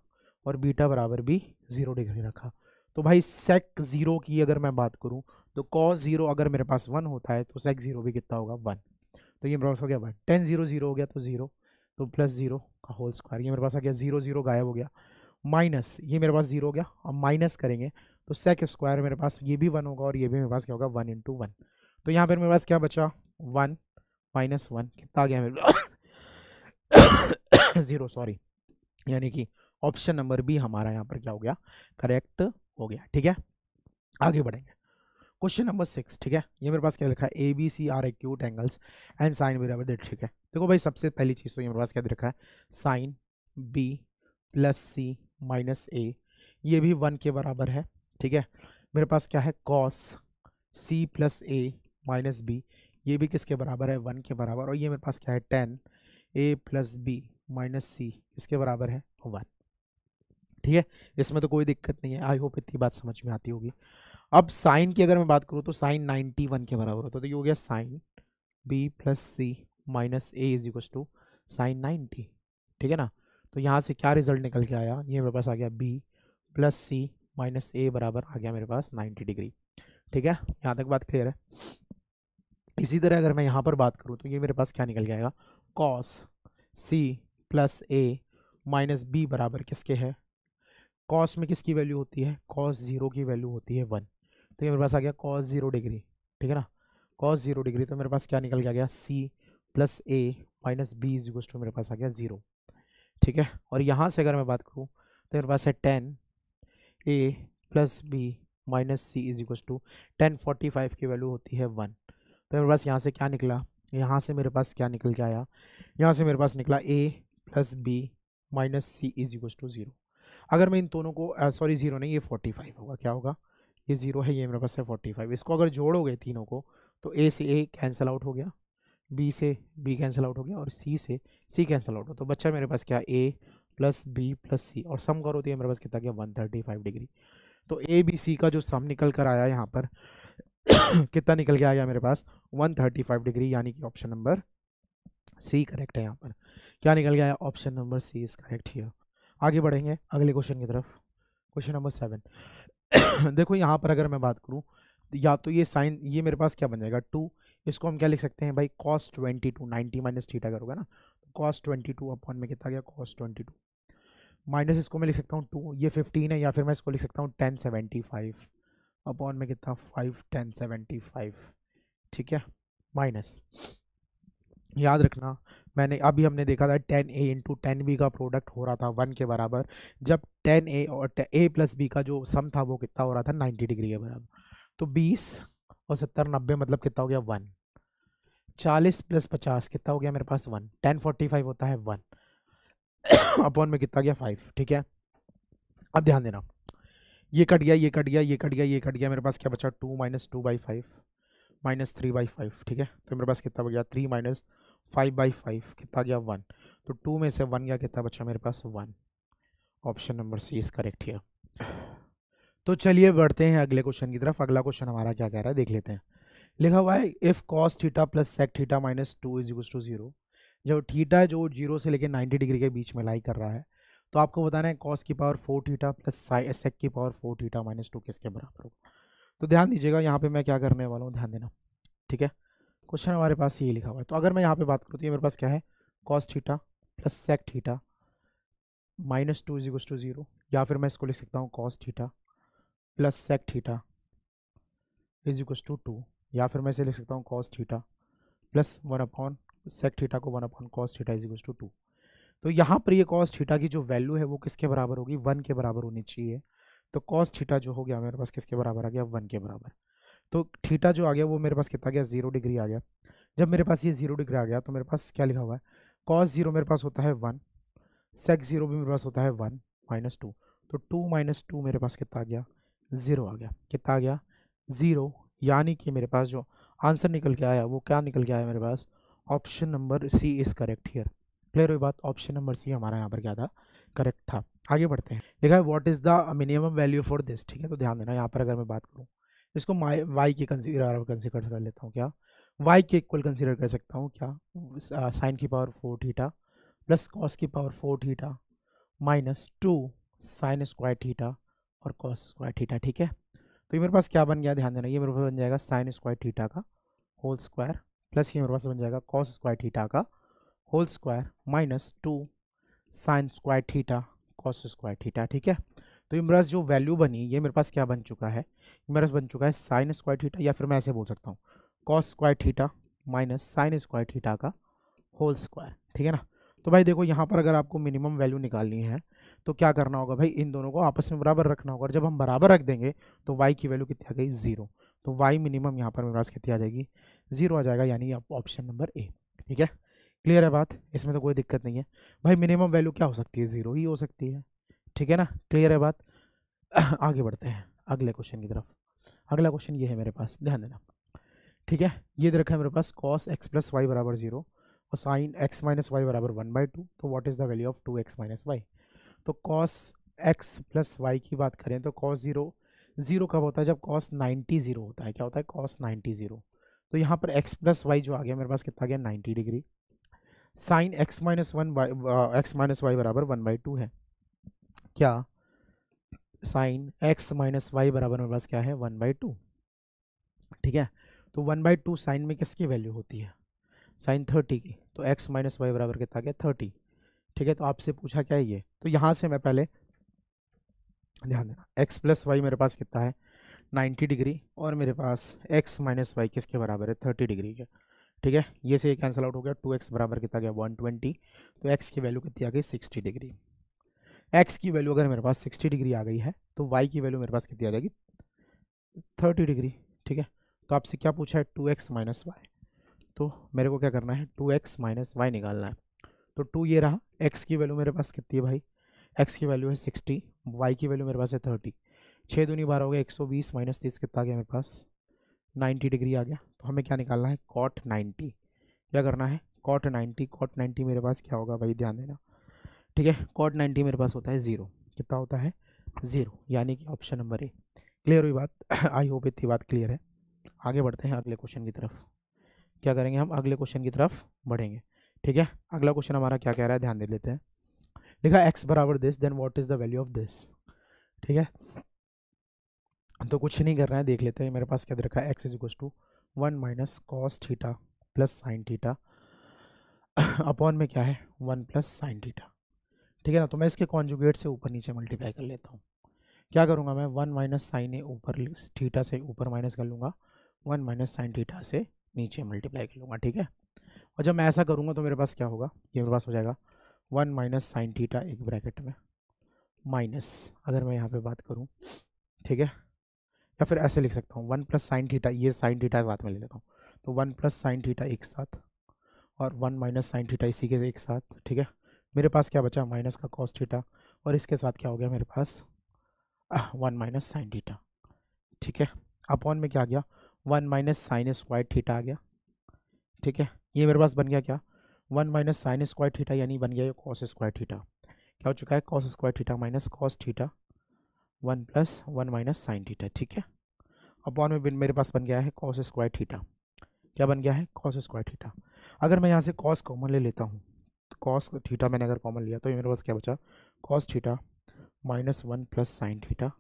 Speaker 1: और बीटा बराबर भी 0 डिग्री रखा। तो भाई sec 0 की अगर मैं बात करूँ तो cos 0 अगर मेरे पास 1 होता है तो sec 0 भी कितना होगा 1, तो ये मेरे पास हो गया 1, tan 0 0 हो गया तो 0, तो प्लस 0 का होल स्क्वायर, ये मेरे पास आ गया 0 0 गायब हो गया, माइनस ये मेरे पास 0 हो गया, अब माइनस करेंगे तो sec स्क्वायर मेरे पास ये भी 1 होगा और ये भी मेरे पास क्या होगा 1 × 1, तो यहाँ पर मेरे पास क्या बचा 1 - 1, कितना आ गया मेरे पास 0 सॉरी, यानी कि ऑप्शन नंबर बी हमारा यहाँ पर क्या हो गया, करेक्ट हो गया। ठीक है, आगे बढ़ेंगे। क्वेश्चन नंबर 6, ठीक है, ये मेरे पास क्या लिखा है, a b c are acute angles and sine बराबर दैट। ठीक है, देखो भाई सबसे पहली चीज़ तो ये मेरे पास क्या दे रखा है, sign b plus c minus ए, ये भी 1 के बराबर है। ठीक है, मेरे पास क्या है, cos C plus a minus B, ये भी किसके बराबर है, 1 के बराबर। और ये मेरे पास क्या है, टेन ए प्लस बी माइनस सी, इसके बराबर है 1। ठीक है, इसमें तो कोई दिक्कत नहीं है, आई होप इतनी बात समझ में आती होगी। अब साइन की अगर मैं बात करूँ तो साइन 91 के बराबर होता है, तो ये हो गया sine b plus c minus a is equal to sine 90। ठीक है ना, तो यहाँ से क्या रिजल्ट निकल के आया, ये मेरे पास आ गया बी प्लस सी माइनस ए बराबर आ गया मेरे पास 90 डिग्री। ठीक है, यहाँ तक बात क्लियर है। इसी तरह अगर मैं यहाँ पर बात करूँ तो ये मेरे पास क्या निकल जाएगा, cos C plus a minus B बराबर किसके है, कॉस में किसकी वैल्यू होती है, कॉस 0 की वैल्यू होती है 1। तो ये मेरे पास आ गया कॉस 0 डिग्री। ठीक है ना, कॉस 0 डिग्री, तो मेरे पास क्या निकल के आ गया, c plus a minus b is equal to मेरे पास आ गया 0। ठीक है, और यहाँ से अगर मैं बात करूँ तो मेरे पास है 10 A plus B minus C is equal to 1045 की वैल्यू होती है 1। तो मेरे पास यहाँ से क्या निकला, यहाँ से मेरे पास क्या निकल के आया, यहाँ से मेरे पास निकला A plus B minus C is equal to 0। अगर मैं इन दोनों को सॉरी 0 नहीं, ये 45 होगा, क्या होगा, ये 0 है, ये मेरे पास है 45। इसको अगर जोड़ोगे तीनों को तो ए से ए कैंसिल आउट हो गया, बी से बी कैंसिल आउट हो गया और सी से सी कैंसिल आउट हो, तो बच्चा मेरे पास क्या, ए प्लस बी प्लस सी, और सम करो तो ये मेरे पास कितना गया 135 डिग्री। तो ए बी सी का जो सम निकल कर आया यहाँ पर कितना निकल के आया मेरे पास 135 डिग्री, यानी कि ऑप्शन नंबर सी करेक्ट है। यहाँ पर क्या निकल गया, option number C is correct here. आगे बढ़ेंगे अगले क्वेश्चन की तरफ, क्वेश्चन नंबर 7। देखो यहाँ पर अगर मैं बात करूँ या तो ये साइन, ये मेरे पास क्या बन जाएगा 2, इसको हम क्या लिख सकते हैं भाई, cos 22, 90 माइनस थीटा करोगे ना, तो cos 22 अपॉन में कितना गया, cos 22 माइनस इसको मैं लिख सकता हूँ 2, ये 15 है, या फिर मैं इसको लिख सकता हूँ 1075 अपॉन में कितना 5 1075। ठीक है, माइनस, याद रखना मैंने अभी हमने देखा था 10a इंटू 10b का प्रोडक्ट हो रहा था 1 के बराबर, जब 10a और a प्लस b का जो सम था वो कितना हो रहा था 90 डिग्री के बराबर। तो 20 और 70 90 मतलब कितना हो गया 1, 40 प्लस 50 कितना हो गया मेरे पास 1, 1045 होता है 1 अपॉन में कितना गया 5। ठीक है, अब ध्यान देना, ये कट गया, ये कट गया, ये कट गया, ये कट गया, मेरे पास क्या बचा 2 माइनस 2/5 माइनस 3/5। ठीक है, तो मेरे पास कितना बच गया 3 माइनस 5/5 कितना गया 1, तो 2 में से 1 गया, कितना बचा मेरे पास 1। Option number C is correct here. तो चलिए बढ़ते हैं अगले क्वेश्चन की तरफ। अगला क्वेश्चन हमारा क्या कह रहा है देख लेते हैं। लिखा हुआ है if cos theta plus sec theta minus 2 is equal to 0। जब थीटा है जो 0 से लेकर 90 डिग्री के बीच में लाई कर रहा है, तो आपको बताना है कॉस की पावर 4 थीटा प्लस सेक की पावर 4 थीटा माइनस 2 किसके बराबर होगा। तो ध्यान दीजिएगा यहाँ पे मैं क्या करने वाला हूँ, ध्यान देना। ठीक है, क्वेश्चन हमारे पास ये लिखा हुआ है, तो अगर मैं यहाँ पे बात करूँ तो ये मेरे पास क्या है, cos theta plus sec theta minus 2 is equal to 0, या फिर मैं इसको लिख सकता हूँ cos theta plus sec theta is equal to 2, या फिर मैं इसे लिख सकता हूँ cos theta plus 1 upon sec theta को 1 upon cos theta is equal to 2। तो यहाँ पर ये कॉस थीटा की जो वैल्यू है वो किसके बराबर होगी, 1 के बराबर होनी चाहिए। तो कॉस थीटा जो हो गया मेरे पास किसके बराबर आ गया, 1 के बराबर। तो थीटा जो आ गया वो मेरे पास कितना गया 0 डिग्री आ गया। जब मेरे पास ये 0 डिग्री आ गया तो मेरे पास क्या लिखा हुआ है, कॉस 0 मेरे पास होता है 1, सेक 0 भी मेरे पास होता है 1 माइनस 2, तो 2 माइनस 2 मेरे पास कितना आ गया 0 आ गया, कितना आ गया 0, यानी कि मेरे पास जो आंसर निकल के आया वो क्या निकल के आया मेरे पास, option number C is correct here. Clear हुई बात, ऑप्शन नंबर सी हमारा यहाँ पर क्या था, करेक्ट था। आगे बढ़ते हैं, लिखा है what is the minimum value for this. ठीक है, तो ध्यान देना यहाँ पर अगर मैं बात करूँ इसको वाई की कंसीडर कर लेता हूँ, क्या वाई के इक्वल कंसीडर कर सकता हूँ, क्या साइन की पावर 4 थीटा प्लस कॉस की power 4 theta minus 2 sine square theta और कॉस स्क्वायर थीटा। ठीक है, तो ये मेरे पास क्या बन गया, ध्यान देना, ये मेरे पास बन जाएगा साइन स्क्वायर थीटा का होल स्क्वायर प्लस ये मेरे पास बन जाएगा कॉस स्क्वायर थीटा का whole square minus 2 sine square theta cos square theta. ठीक है, तो ये मेरे पास जो वैल्यू बनी ये मेरे पास क्या बन चुका है, मेरे पास बन चुका है साइन स्क्वायर थीटा, या फिर मैं ऐसे बोल सकता हूँ cos square theta minus sine square theta का होल स्क्वायर। ठीक है ना, तो भाई देखो यहाँ पर अगर आपको मिनिमम वैल्यू निकालनी है तो क्या करना होगा भाई, इन दोनों को आपस में बराबर रखना होगा, और जब हम बराबर रख देंगे तो y की वैल्यू कितनी आ गई, 0। तो y मिनिमम यहाँ पर मेरे पास कितनी आ जाएगी, 0 आ जाएगा, यानी ऑप्शन नंबर ए। ठीक है, क्लियर है बात, इसमें तो कोई दिक्कत नहीं है भाई। मिनिमम वैल्यू क्या हो सकती है, 0 ही हो सकती है। ठीक है ना, क्लियर है बात। आगे बढ़ते हैं अगले क्वेश्चन की तरफ। अगला क्वेश्चन ये है मेरे पास, ध्यान देना। ठीक है, ये दे रखा है मेरे पास कॉस एक्स प्लस वाई बराबर 0 और साइन एक्स माइनस वाई बराबर 1/2। तो what is the value of 2x minus y. तो कॉस एक्स प्लस वाई की बात करें तो कॉस 0 0 कब होता है, जब कॉस 90 0 होता है। क्या होता है, कॉस 90 0। तो यहाँ पर एक्स प्लस वाई जो आ गया मेरे पास कितना आ गया, 90 degree. Sine x minus y बराबर 1/2 है। क्या साइन एक्स माइनस वाई बराबर मेरे पास क्या है, 1/2। ठीक है, तो 1/2 साइन में किसकी वैल्यू होती है, साइन 30 की। तो एक्स माइनस वाई बराबर कितना गया, 30। ठीक है, तो आपसे पूछा क्या है ये, तो यहाँ से मैं पहले ध्यान देना, एक्स प्लस वाई मेरे पास कितना है, 90 डिग्री, और मेरे पास एक्स माइनस वाई किसके बराबर है, 30 डिग्री के। ठीक है, ये से ये कैंसिल आउट हो गया, 2x बराबर कितना गया, 120। तो x की वैल्यू कितनी आ गई, 60 डिग्री। x की वैल्यू अगर मेरे पास 60 डिग्री आ गई है तो y की वैल्यू मेरे पास कितनी आ जाएगी, 30 डिग्री। ठीक है, तो आपसे क्या पूछा है, 2x माइनस वाई। तो मेरे को क्या करना है, 2x माइनस वाई निकालना है। तो 2 ये रहा, x की वैल्यू मेरे पास कितनी है भाई, x की वैल्यू है 60, y की वैल्यू मेरे पास है 30। 6 दूनी 12 हो गया, 120 माइनस 30 कितना आ गया मेरे पास, 90 डिग्री आ गया। तो हमें क्या निकालना है, कॉट 90। क्या करना है, कॉट 90। कॉट 90 मेरे पास क्या होगा भाई, ध्यान देना। ठीक है, कॉट 90 मेरे पास होता है 0। कितना होता है, 0, यानी कि ऑप्शन नंबर ए। क्लियर हुई बात। आई होप इतनी बात क्लियर है। आगे बढ़ते हैं अगले क्वेश्चन की तरफ। क्या करेंगे हम, अगले क्वेश्चन की तरफ बढ़ेंगे। ठीक है, अगला क्वेश्चन हमारा क्या कह रहा है, ध्यान दे लेते हैं। लिखा एक्स बराबर this, then what is the value of this. ठीक है, तो कुछ नहीं कर रहे हैं, देख लेते हैं। मेरे पास क्या दे रखा है, x is equal to 1 minus cos theta plus sine theta upon में क्या है, 1 प्लस साइन थीटा। ठीक है ना, तो मैं इसके कॉन्जुगेट से ऊपर नीचे मल्टीप्लाई कर लेता हूँ। क्या करूँगा मैं, 1 माइनस साइन ए ऊपर थीटा से ऊपर माइनस कर लूँगा, 1 माइनस साइन थीटा से नीचे मल्टीप्लाई कर लूँगा। ठीक है, और जब मैं ऐसा करूँगा तो मेरे पास क्या होगा, ये मेरे पास हो जाएगा 1 माइनस साइन थीटा एक ब्रैकेट में माइनस, अगर मैं यहाँ पे बात करूँ, ठीक है, या फिर ऐसे लिख सकता हूँ 1 प्लस साइन थीटा, ये साइन थीटा साथ में ले लेता हूँ, तो 1 प्लस साइन थीटा एक साथ और 1 माइनस साइन थीटा इसी के एक साथ। ठीक है, मेरे पास क्या बचा, माइनस का कॉस थीटा, और इसके साथ क्या हो गया मेरे पास, 1 माइनस साइन थीटा। ठीक है, अपॉन में क्या आ गया, 1 माइनस साइन स्क्वायर थीटा आ गया। ठीक है, ये मेरे पास बन गया क्या, 1 माइनस साइन स्क्वायर थीटा, यानी बन गया ये कॉस स्क्वायर थीटा। क्या हो चुका है, cos square theta minus cos theta 1 plus 1 minus sine theta. ठीक है, अपॉन में मेरे पास बन गया है कॉस स्क्वायर थीटा। क्या बन गया है, कॉस स्क्वायर थीटा। अगर मैं यहाँ से कॉस कॉमन ले लेता हूँ, तो कॉस थीटा मैंने अगर कॉमन लिया तो ये मेरे पास क्या बचा, cos theta minus 1 plus sine theta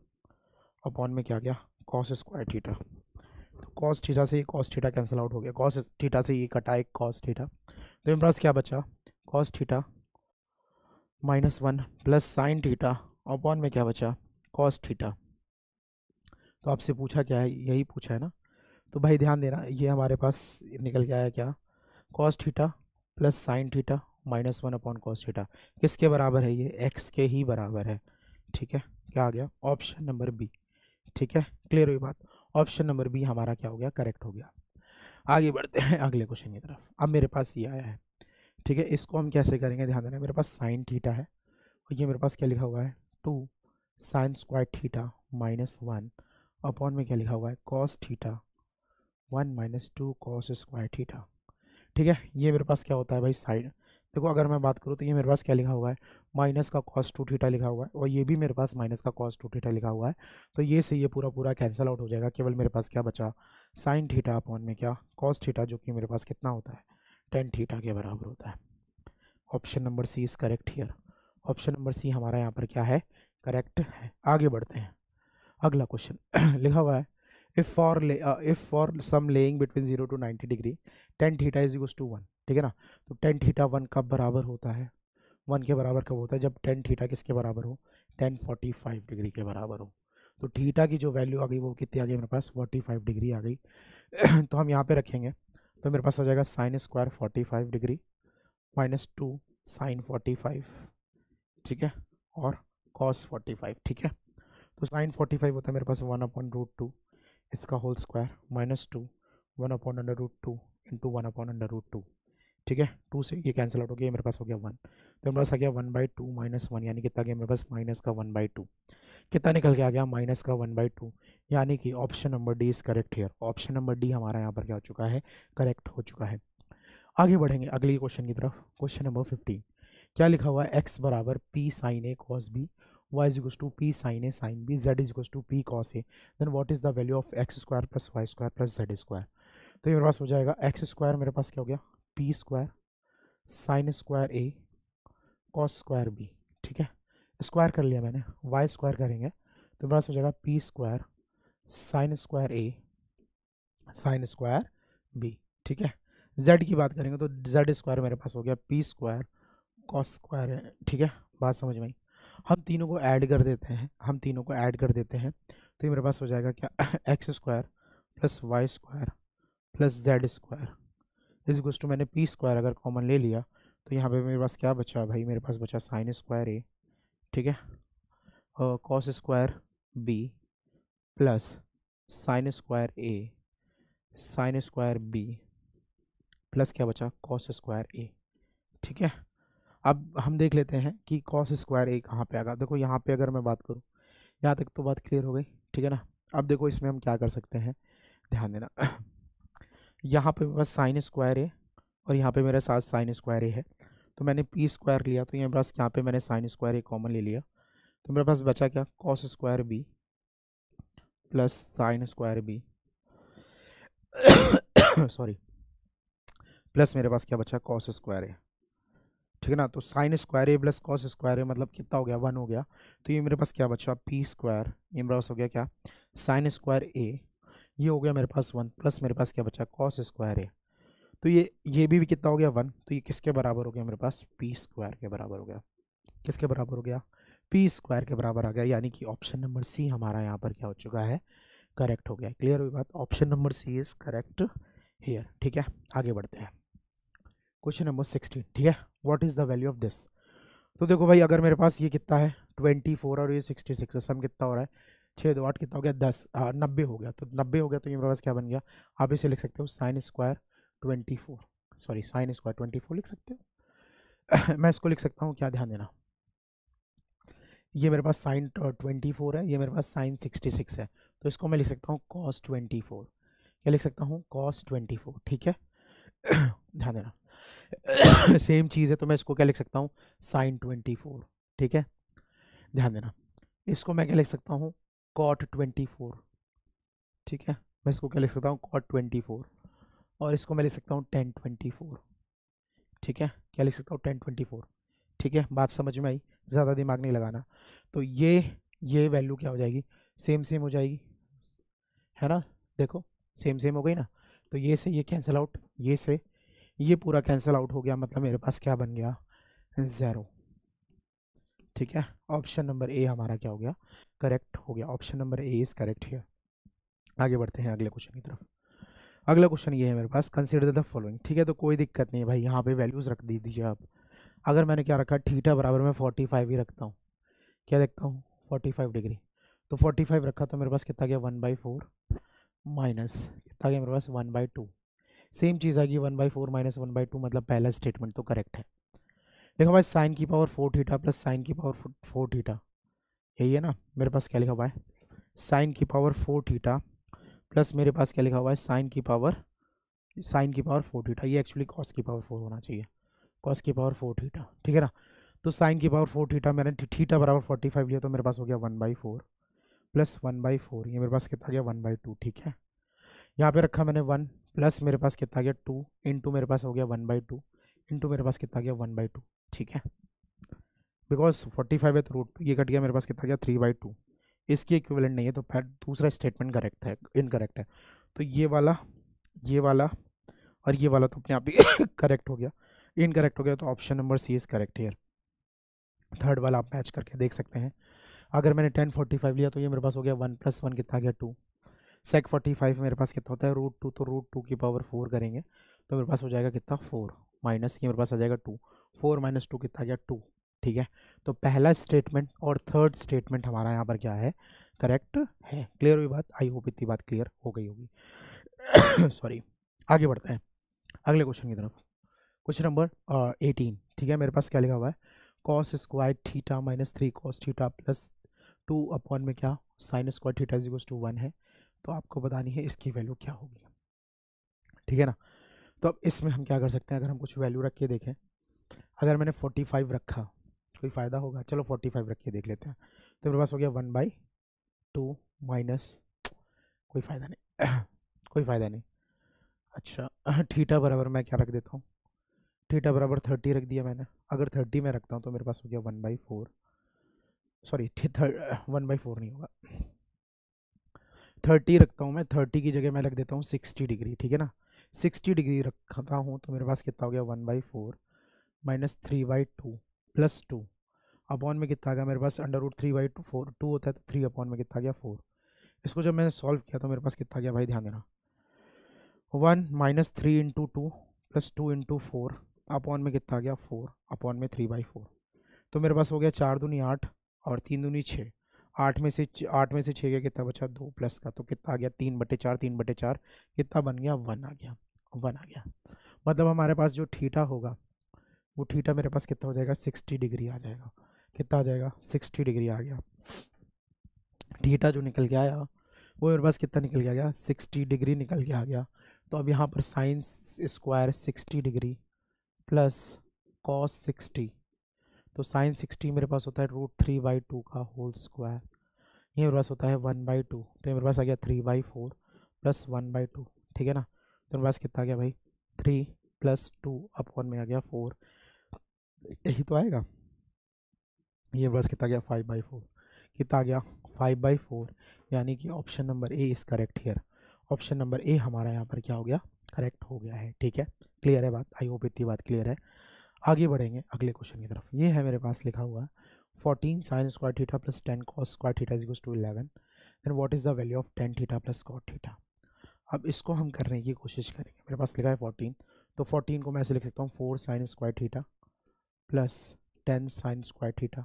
Speaker 1: upon में क्या गया, कॉस स्क्वायर थीटा। तो कॉस थीटा से ये कॉस थीटा कैंसिल आउट हो गया, कॉस थीटा से ये कटा एक कॉस थीटा, तो मेरे पास क्या बचा, cos theta minus 1 plus sine theta upon में क्या बचा, कॉस थीटा। तो आपसे पूछा क्या है, यही पूछा है ना, तो भाई ध्यान देना, ये हमारे पास निकल के आया क्या, cos theta plus sine theta minus 1 upon cos theta. किसके बराबर है ये, एक्स के ही बराबर है। ठीक है, क्या आ गया, ऑप्शन नंबर बी। ठीक है, क्लियर हुई बात, ऑप्शन नंबर बी हमारा क्या हो गया, करेक्ट हो गया। आगे बढ़ते हैं अगले क्वेश्चन की तरफ। अब मेरे पास ये आया है, ठीक है, इसको हम कैसे करेंगे, ध्यान देना। मेरे पास साइन थीटा है और ये मेरे पास क्या लिखा हुआ है, 2 sine square theta minus 1 upon में क्या लिखा हुआ है, cos theta 1 minus 2 cos square theta. ठीक है, ये मेरे पास क्या होता है भाई, साइन। देखो अगर मैं बात करूँ तो ये मेरे पास क्या लिखा हुआ है, माइनस का कॉस 2 थीटा लिखा हुआ है, और ये भी मेरे पास माइनस का कॉस 2 थीटा लिखा हुआ है। तो ये से ये पूरा पूरा कैंसिल आउट हो जाएगा, केवल मेरे पास क्या बचा, साइन थीटा अपॉन में क्या, कॉस थीटा, जो कि मेरे पास कितना होता है, टेन थीटा के बराबर होता है। Option number c is correct here. Option number c हमारा यहाँ पर क्या है, करेक्ट है। आगे बढ़ते हैं, अगला क्वेश्चन लिखा हुआ है, if for some laying between 0 to 90 degree tan theta is equal to 1। ठीक है ना, तो tan थीटा 1 कब बराबर होता है, 1 के बराबर कब होता है, जब tan थीटा किसके बराबर हो, tan 45 डिग्री के बराबर हो। तो थीटा की जो वैल्यू आ गई वो कितनी आ गई मेरे पास, 45 डिग्री आ गई। तो हम यहाँ पे रखेंगे, तो मेरे पास आ जाएगा sine square 45 degree minus 2 sine 45, ठीक है, और कॉस 45, ठीक है। तो साइन 45 होता है मेरे पास 1/√2 इसका होल स्क्वायर माइनस 2 1/√2 इंटू 1/√2, ठीक है। 2 से ये कैंसिल आउट हो गया, मेरे पास हो गया 1, तो मेरे पास आ गया 1/2 माइनस 1, यानी कितना गया मेरे पास माइनस का 1/2, कितना निकल के आ गया माइनस का 1/2, यानी कि option number D is correct here. Option number D हमारा यहाँ पर क्या हो चुका है, करेक्ट हो चुका है। आगे बढ़ेंगे अगले क्वेश्चन की तरफ। क्वेश्चन नंबर 15 क्या लिखा हुआ है, एक्स बराबर p sine a cos b, y is equals to p sine a sine b, z is equals to p cos a, then what is the value of x square plus y square plus z square. तो ये मेरे पास हो जाएगा x square मेरे पास क्या हो गया पी स्क्वायर साइन स्क्वायर ए कॉस स्क्वायर बी, ठीक है, स्क्वायर कर लिया मैंने, वाई स्क्वायर करेंगे तो मेरे पास हो जाएगा P square sine square A sine square B, ठीक है। जेड की बात करेंगे तो जेड स्क्वायर मेरे पास हो गया पी स्क्वायर कॉस स्क्वायर है, ठीक है, बात समझ में आई। हम तीनों को ऐड कर देते हैं, हम तीनों को ऐड कर देते हैं, तो ये मेरे पास हो जाएगा क्या x square plus y square plus z square is equals to, मैंने पी स्क्वायर अगर कॉमन ले लिया तो यहाँ पे मेरे पास क्या बचा भाई, मेरे पास बचा साइन स्क्वायर ए, ठीक है, और cos square B plus sine square A sine square B plus क्या बचा कॉस स्क्वायर ए, ठीक है। अब हम देख लेते हैं कि कॉस स्क्वायर ए कहाँ पे आएगा। देखो यहाँ पे अगर मैं बात करूँ, यहाँ तक तो बात क्लियर हो गई, ठीक है ना। अब देखो इसमें हम क्या कर सकते हैं, ध्यान देना यहाँ पे बस साइन स्क्वायर ए और यहाँ पे मेरे साथ साइन स्क्वायर ए है, तो मैंने पी स्क्वायर लिया, तो ये बस यहाँ पे मैंने साइन स्क्वायर ए कॉमन ले लिया, तो मेरे पास बचा क्या cos square B plus sine square b sorry, plus मेरे पास क्या बचा कॉस स्क्वायर ए, ठीक है ना। तो साइन स्क्वायर ए प्लस कॉस स्क्वायर ए मतलब कितना हो गया 1 हो गया, तो ये मेरे पास क्या बचा पी स्क्वायर, ये मेरे पास हो गया क्या साइन स्क्वायर ए, ये हो गया मेरे पास 1 प्लस मेरे पास क्या बचा कॉस स्क्वायर ए, तो ये भी कितना हो गया 1, तो ये किसके बराबर हो गया मेरे पास पी स्क्वायर के बराबर हो गया, किसके बराबर हो गया पी स्क्वायर के बराबर आ गया, यानी कि ऑप्शन नंबर सी हमारा यहाँ पर क्या हो चुका है करेक्ट हो गया। क्लियर हुई बात, option number C is correct here, ठीक है। आगे बढ़ते हैं क्वेश्चन नंबर 16, ठीक है, what is the value of this. तो देखो भाई अगर मेरे पास ये कितना है 24 और ये 66 है, सम कितना हो रहा है 6 2 8 कितना हो गया 10 90 हो गया, तो 90 हो गया तो ये मेरे पास क्या बन गया, आप इसे लिख सकते हो sine square 24, sorry sine square 24 लिख सकते हो मैं इसको लिख सकता हूँ क्या, ध्यान देना, ये मेरे पास साइन 24 है, ये मेरे पास साइन 66 है, तो इसको मैं लिख सकता हूँ कॉस 24, क्या लिख सकता हूँ कॉस 24, ठीक है ध्यान देना सेम चीज़ है, तो मैं इसको क्या लिख सकता हूँ साइन 24, ठीक है, ध्यान देना। इसको मैं क्या लिख सकता हूँ कॉट 24, ठीक है, मैं इसको क्या लिख सकता हूँ कॉट 24, और इसको मैं लिख सकता हूँ टेन 24, ठीक है, क्या लिख सकता हूँ टेन 24, ठीक है, बात समझ में आई, ज़्यादा दिमाग नहीं लगाना। तो ये वैल्यू क्या हो जाएगी सेम सेम हो जाएगी, है ना, देखो सेम सेम हो गई ना, तो ये से ये कैंसिल आउट, ये से ये पूरा कैंसिल आउट हो गया, मतलब मेरे पास क्या बन गया 0, ठीक है। ऑप्शन नंबर ए हमारा क्या हो गया करेक्ट हो गया, option number A is correct here. आगे बढ़ते हैं अगले क्वेश्चन की तरफ। अगला क्वेश्चन ये है मेरे पास, कंसीडर द फॉलोइंग, ठीक है, तो कोई दिक्कत नहीं है भाई, यहाँ पे वैल्यूज रख दीजिए आप। अगर मैंने क्या रखा थीटा बराबर मैं 45 ही रखता हूँ, क्या देखता हूँ 45 डिग्री, तो 45 रखा तो मेरे पास कितना गया 1/4 माइनस कितना गया मेरे पास 1/2, सेम चीज़ आएगी 1/4 माइनस 1/2, मतलब पहला स्टेटमेंट तो करेक्ट है। देखो भाई साइन की पावर 4 थीटा प्लस साइन की पावर 4 थीटा, यही है ना, मेरे पास क्या लिखा हुआ है साइन की पावर 4 थीटा प्लस मेरे पास क्या लिखा हुआ है साइन की पावर 4 थीटा, ये एक्चुअली कॉस की पावर 4 होना चाहिए, कॉस की पावर 4 थीटा, ठीक है ना। तो साइन की पावर 4 थीटा मैंने थीटा बराबर 45 लिया, तो मेरे पास हो गया 1/4 प्लस 1/4, ये मेरे पास कितना गया 1/2, ठीक है। यहाँ पे रखा मैंने 1 प्लस मेरे पास कितना गया 2 इंटू मेरे पास हो गया 1/2 इंटू मेरे पास कितना गया 1/2, ठीक है, बिकॉज 45 है तो रूट ये कट गया, मेरे पास कितना गया 3/2, इसकी इक्विवेलेंट नहीं है, तो फिर दूसरा स्टेटमेंट करेक्ट है, इनकरेक्ट है, तो ये वाला और ये वाला तो अपने आप ही करेक्ट हो गया, इनकरेक्ट हो गया, तो option number C is correct here. Third वाला आप मैच करके देख सकते हैं, अगर मैंने 1045 लिया तो ये मेरे पास हो गया 1 + 1 कितना गया 2, सेक 45 मेरे पास कितना होता है √2, तो √2 की पावर 4 करेंगे तो मेरे पास हो जाएगा कितना 4 माइनस ये मेरे पास आ जाएगा 2, 4 माइनस 2 कितना गया 2, ठीक है। तो पहला स्टेटमेंट और थर्ड स्टेटमेंट हमारा यहाँ पर क्या है, करेक्ट है। क्लियर हुई बात, आई होप इतनी बात क्लियर हो गई होगी। सॉरी, आगे बढ़ते हैं अगले क्वेश्चन की तरफ। क्वेश्चन नंबर 18, ठीक है। मेरे पास क्या लिखा हुआ है, cos square theta minus 3 cos theta plus 2 upon में क्या sine square theta is equals to 1 है। तो आपको बतानी है इसकी वैल्यू क्या होगी, ठीक है ना। तो अब इसमें हम क्या कर सकते हैं, अगर हम कुछ वैल्यू रख के देखें, अगर मैंने 45 रखा, कोई फ़ायदा होगा, चलो 45 रख के देख लेते हैं। तो मेरे पास हो गया 1/2 माइनस, कोई फ़ायदा नहीं कोई फ़ायदा नहीं। अच्छा थीटा बराबर मैं क्या रख देता हूँ, थीटा बराबर 30 रख दिया मैंने। अगर 30 में रखता हूँ तो मेरे पास हो गया 1/4, सॉरी 1/4 नहीं होगा, 30 रखता हूँ मैं, 30 की जगह मैं रख देता हूँ 60 डिग्री, ठीक है ना। 60 डिग्री रखता हूँ तो मेरे पास कितना हो गया 1/4 माइनस 3/2 प्लस 2 अपॉन में कितना आ गया मेरे पास √3/4, 2 होता है तो 3 अपॉन में कितना आ गया 4। इसको जब मैंने सॉल्व किया तो मेरे पास कितना गया भाई, ध्यान देना, 1 minus 3 into 2 plus 2 into 4 upon में कितना आ गया 4 अपॉन में 3/4। तो मेरे पास हो गया 4 दूनी 8 और 3 दूनी 6, 8 में से 6 गया कितना बचा 2 प्लस का, तो कितना आ गया 3/4, 3/4 कितना बन गया 1 आ गया, 1 आ गया। मतलब हमारे पास जो थीटा होगा वो थीटा मेरे पास कितना हो जाएगा 60 डिग्री आ जाएगा। कितना आ जाएगा 60 डिग्री आ गया। थीटा जो निकल के आया वो मेरे पास कितना निकल के आ गया 60 डिग्री निकल के आ गया। तो अब यहाँ पर sine square 60 degree plus cos 60, तो साइन 60 मेरे पास होता है √3/2 का होल स्क्वायर, ये मेरे पास होता है 1/2, तो ये मेरे पास आ गया 3/4 प्लस 1/2, ठीक है ना। तो मेरे पास कितना आ गया भाई 3 प्लस 2 अपॉन में आ गया 4, यही तो आएगा। ये मेरे पास कितना गया 5/4, कितना आ गया 5/4, यानी कि option number A is correct here. Option number ए हमारा यहाँ पर क्या हो गया, करेक्ट हो गया है, ठीक है। क्लियर है बात, आई होप इतनी बात क्लियर है। आगे बढ़ेंगे अगले क्वेश्चन की तरफ। ये है मेरे पास लिखा हुआ 14 sine square theta plus 10 cos square theta is equals to 11, then what is the value of 10 theta plus cot theta. अब इसको हम करने की कोशिश करेंगे। मेरे पास लिखा है 14, तो 14 को मैं ऐसे लिख सकता हूँ 4 sine square theta plus 10 sine square theta,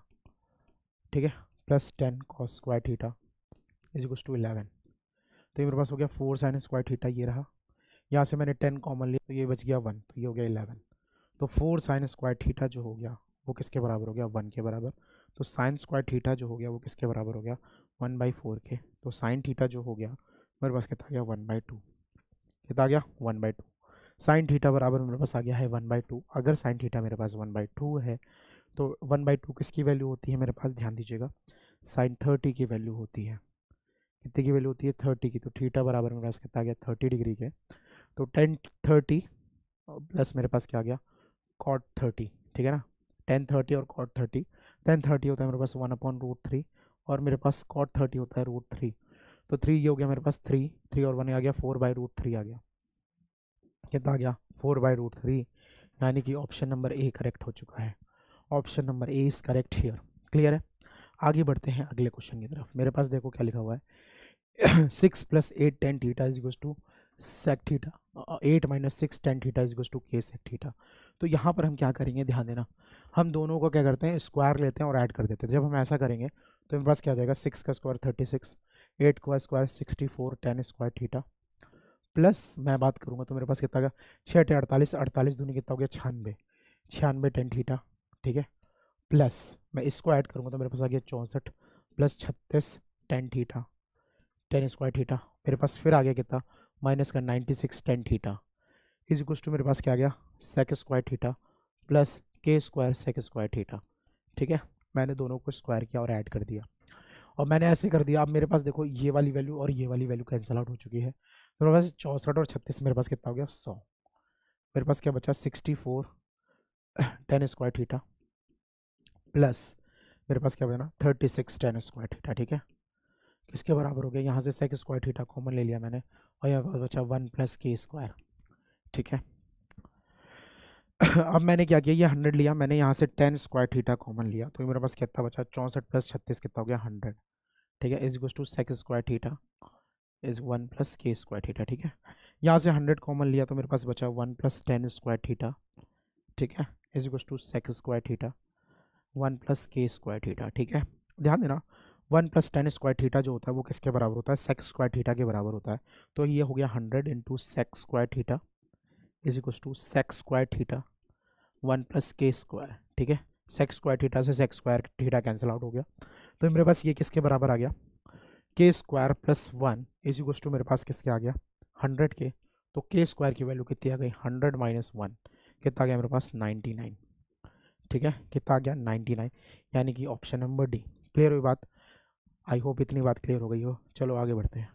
Speaker 1: ठीक है, plus 10 cos square theta is equals to 11। तो ये मेरे पास हो गया 4 साइन स्क्वायर थीटा, ये रहा, यहाँ से मैंने 10 कॉमन लिया तो ये बच गया 1, तो ये हो गया 11। तो 4 साइन स्क्वायर थीटा जो हो गया वो किसके बराबर हो गया 1 के बराबर। तो साइन स्क्वायर थीटा जो हो गया वो किसके बराबर हो गया 1/4 के। तो साइन थीटा जो हो गया मेरे पास कितना आ गया 1/2, कितना आ गया 1/2। साइन थीटा बराबर मेरे पास आ गया है 1/2। अगर साइन थीटा मेरे पास 1/2 है तो 1/2 किसकी वैल्यू होती है मेरे पास, ध्यान दीजिएगा, साइन 30 की वैल्यू होती है। कितने की वैल्यू होती है 30 की। तो थीटा बराबर मेरे पास कितना आ गया 30 डिग्री के। तो 10 30 प्लस मेरे पास क्या आ गया कॉट 30, ठीक है ना। 10 30 और कॉट 30, 10 30 होता है मेरे पास 1/√3 और मेरे पास कॉट 30 होता है √3। तो 3 ये हो गया मेरे पास 3 और 1 आ गया 4/√3 आ गया। कितना आ गया 4/√3, यानी कि ऑप्शन नंबर ए करेक्ट हो चुका है। Option number A is correct here. Clear है। आगे बढ़ते हैं अगले क्वेश्चन की तरफ। मेरे पास देखो क्या लिखा हुआ है 6 + 8 tan theta is equals to sec theta, 8 - 6 tan theta is equals to k sec theta. तो यहाँ पर हम क्या करेंगे, ध्यान देना, हम दोनों को क्या करते हैं स्क्वायर लेते हैं और ऐड कर देते हैं। जब हम ऐसा करेंगे तो मेरे पास क्या आ जाएगा 6 का स्क्वायर 36, 8 का square 64 tan square theta, plus मैं बात करूँगा तो मेरे पास कितना आ गया 6 × 48, 48 दूनी कितना हो गया 96, 96 tan थीटा, ठीक है, प्लस मैं इसको ऐड करूँगा तो मेरे पास आ गया 64 plus 36 tan theta, tan square theta. मेरे पास फिर आ गया कितना माइनस का 96 tan theta is equals to मेरे पास क्या आ गया sec square theta plus k square sec square theta, ठीक है। मैंने दोनों को स्क्वायर किया और ऐड कर दिया और मैंने ऐसे कर दिया। अब मेरे पास देखो ये वाली वैल्यू और ये वाली वैल्यू कैंसिल आउट हो चुकी है। तो मेरे पास 64 और 36 मेरे पास कितना हो गया 100। मेरे पास क्या बचा 64 tan स्क्वायर थीटा प्लस मेरे पास क्या बना 36 tan स्क्वायर थीटा, ठीक है। किसके बराबर हो गया, यहाँ से sec स्क्वायर थीटा कॉमन ले लिया मैंने और यहाँ पर बचा 1 + k स्क्वायर, ठीक है। अब मैंने क्या किया, ये 100 लिया मैंने, यहाँ से 10 स्क्वायर थीटा कॉमन लिया तो मेरे पास कितना बचा 64 + 36 कितना हो गया 100, ठीक है, is equal to sec square theta is 1 + k square theta, ठीक है। यहाँ से 100 कॉमन लिया तो मेरे पास बचा 1 + 10 स्क्वायर थीटा, ठीक है, is equal to sec square theta 1 plus k square theta. ठीक है, ध्यान देना 1 प्लस टेन स्क्वायर थीटा जो होता है वो किसके बराबर होता है, सेक स्क्वायर थीटा के बराबर होता है। तो ये हो गया 100 into sec square theta is equal to sec square theta 1 plus k square. ठीक है, सेक स्क्वायर थीटा से sec square theta cancel out हो गया, तो मेरे पास ये किसके बराबर आ गया, k square plus 1 is equal to मेरे पास किसके आ गया 100 के। तो के स्क्वायर की वैल्यू कितनी आ गई 100 माइनस 1 कितना आ गया मेरे पास 99। ठीक है, कितना आ गया 99, यानी कि ऑप्शन नंबर डी। क्लियर हुई बात, आई होप इतनी बात क्लियर हो गई हो। चलो आगे बढ़ते हैं।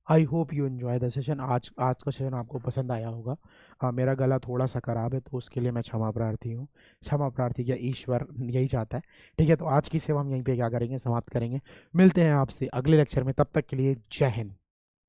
Speaker 1: I hope you enjoy the session. आज का सेशन आपको पसंद आया होगा। मेरा गला थोड़ा सा ख़राब है तो उसके लिए मैं क्षमा प्रार्थी हूँ। क्षमा प्रार्थी क्या, ईश्वर यही चाहता है। ठीक है, तो आज की सेवा हम यहीं पे क्या करेंगे, समाप्त करेंगे। मिलते हैं आपसे अगले लेक्चर में, तब तक के लिए जय हिंद।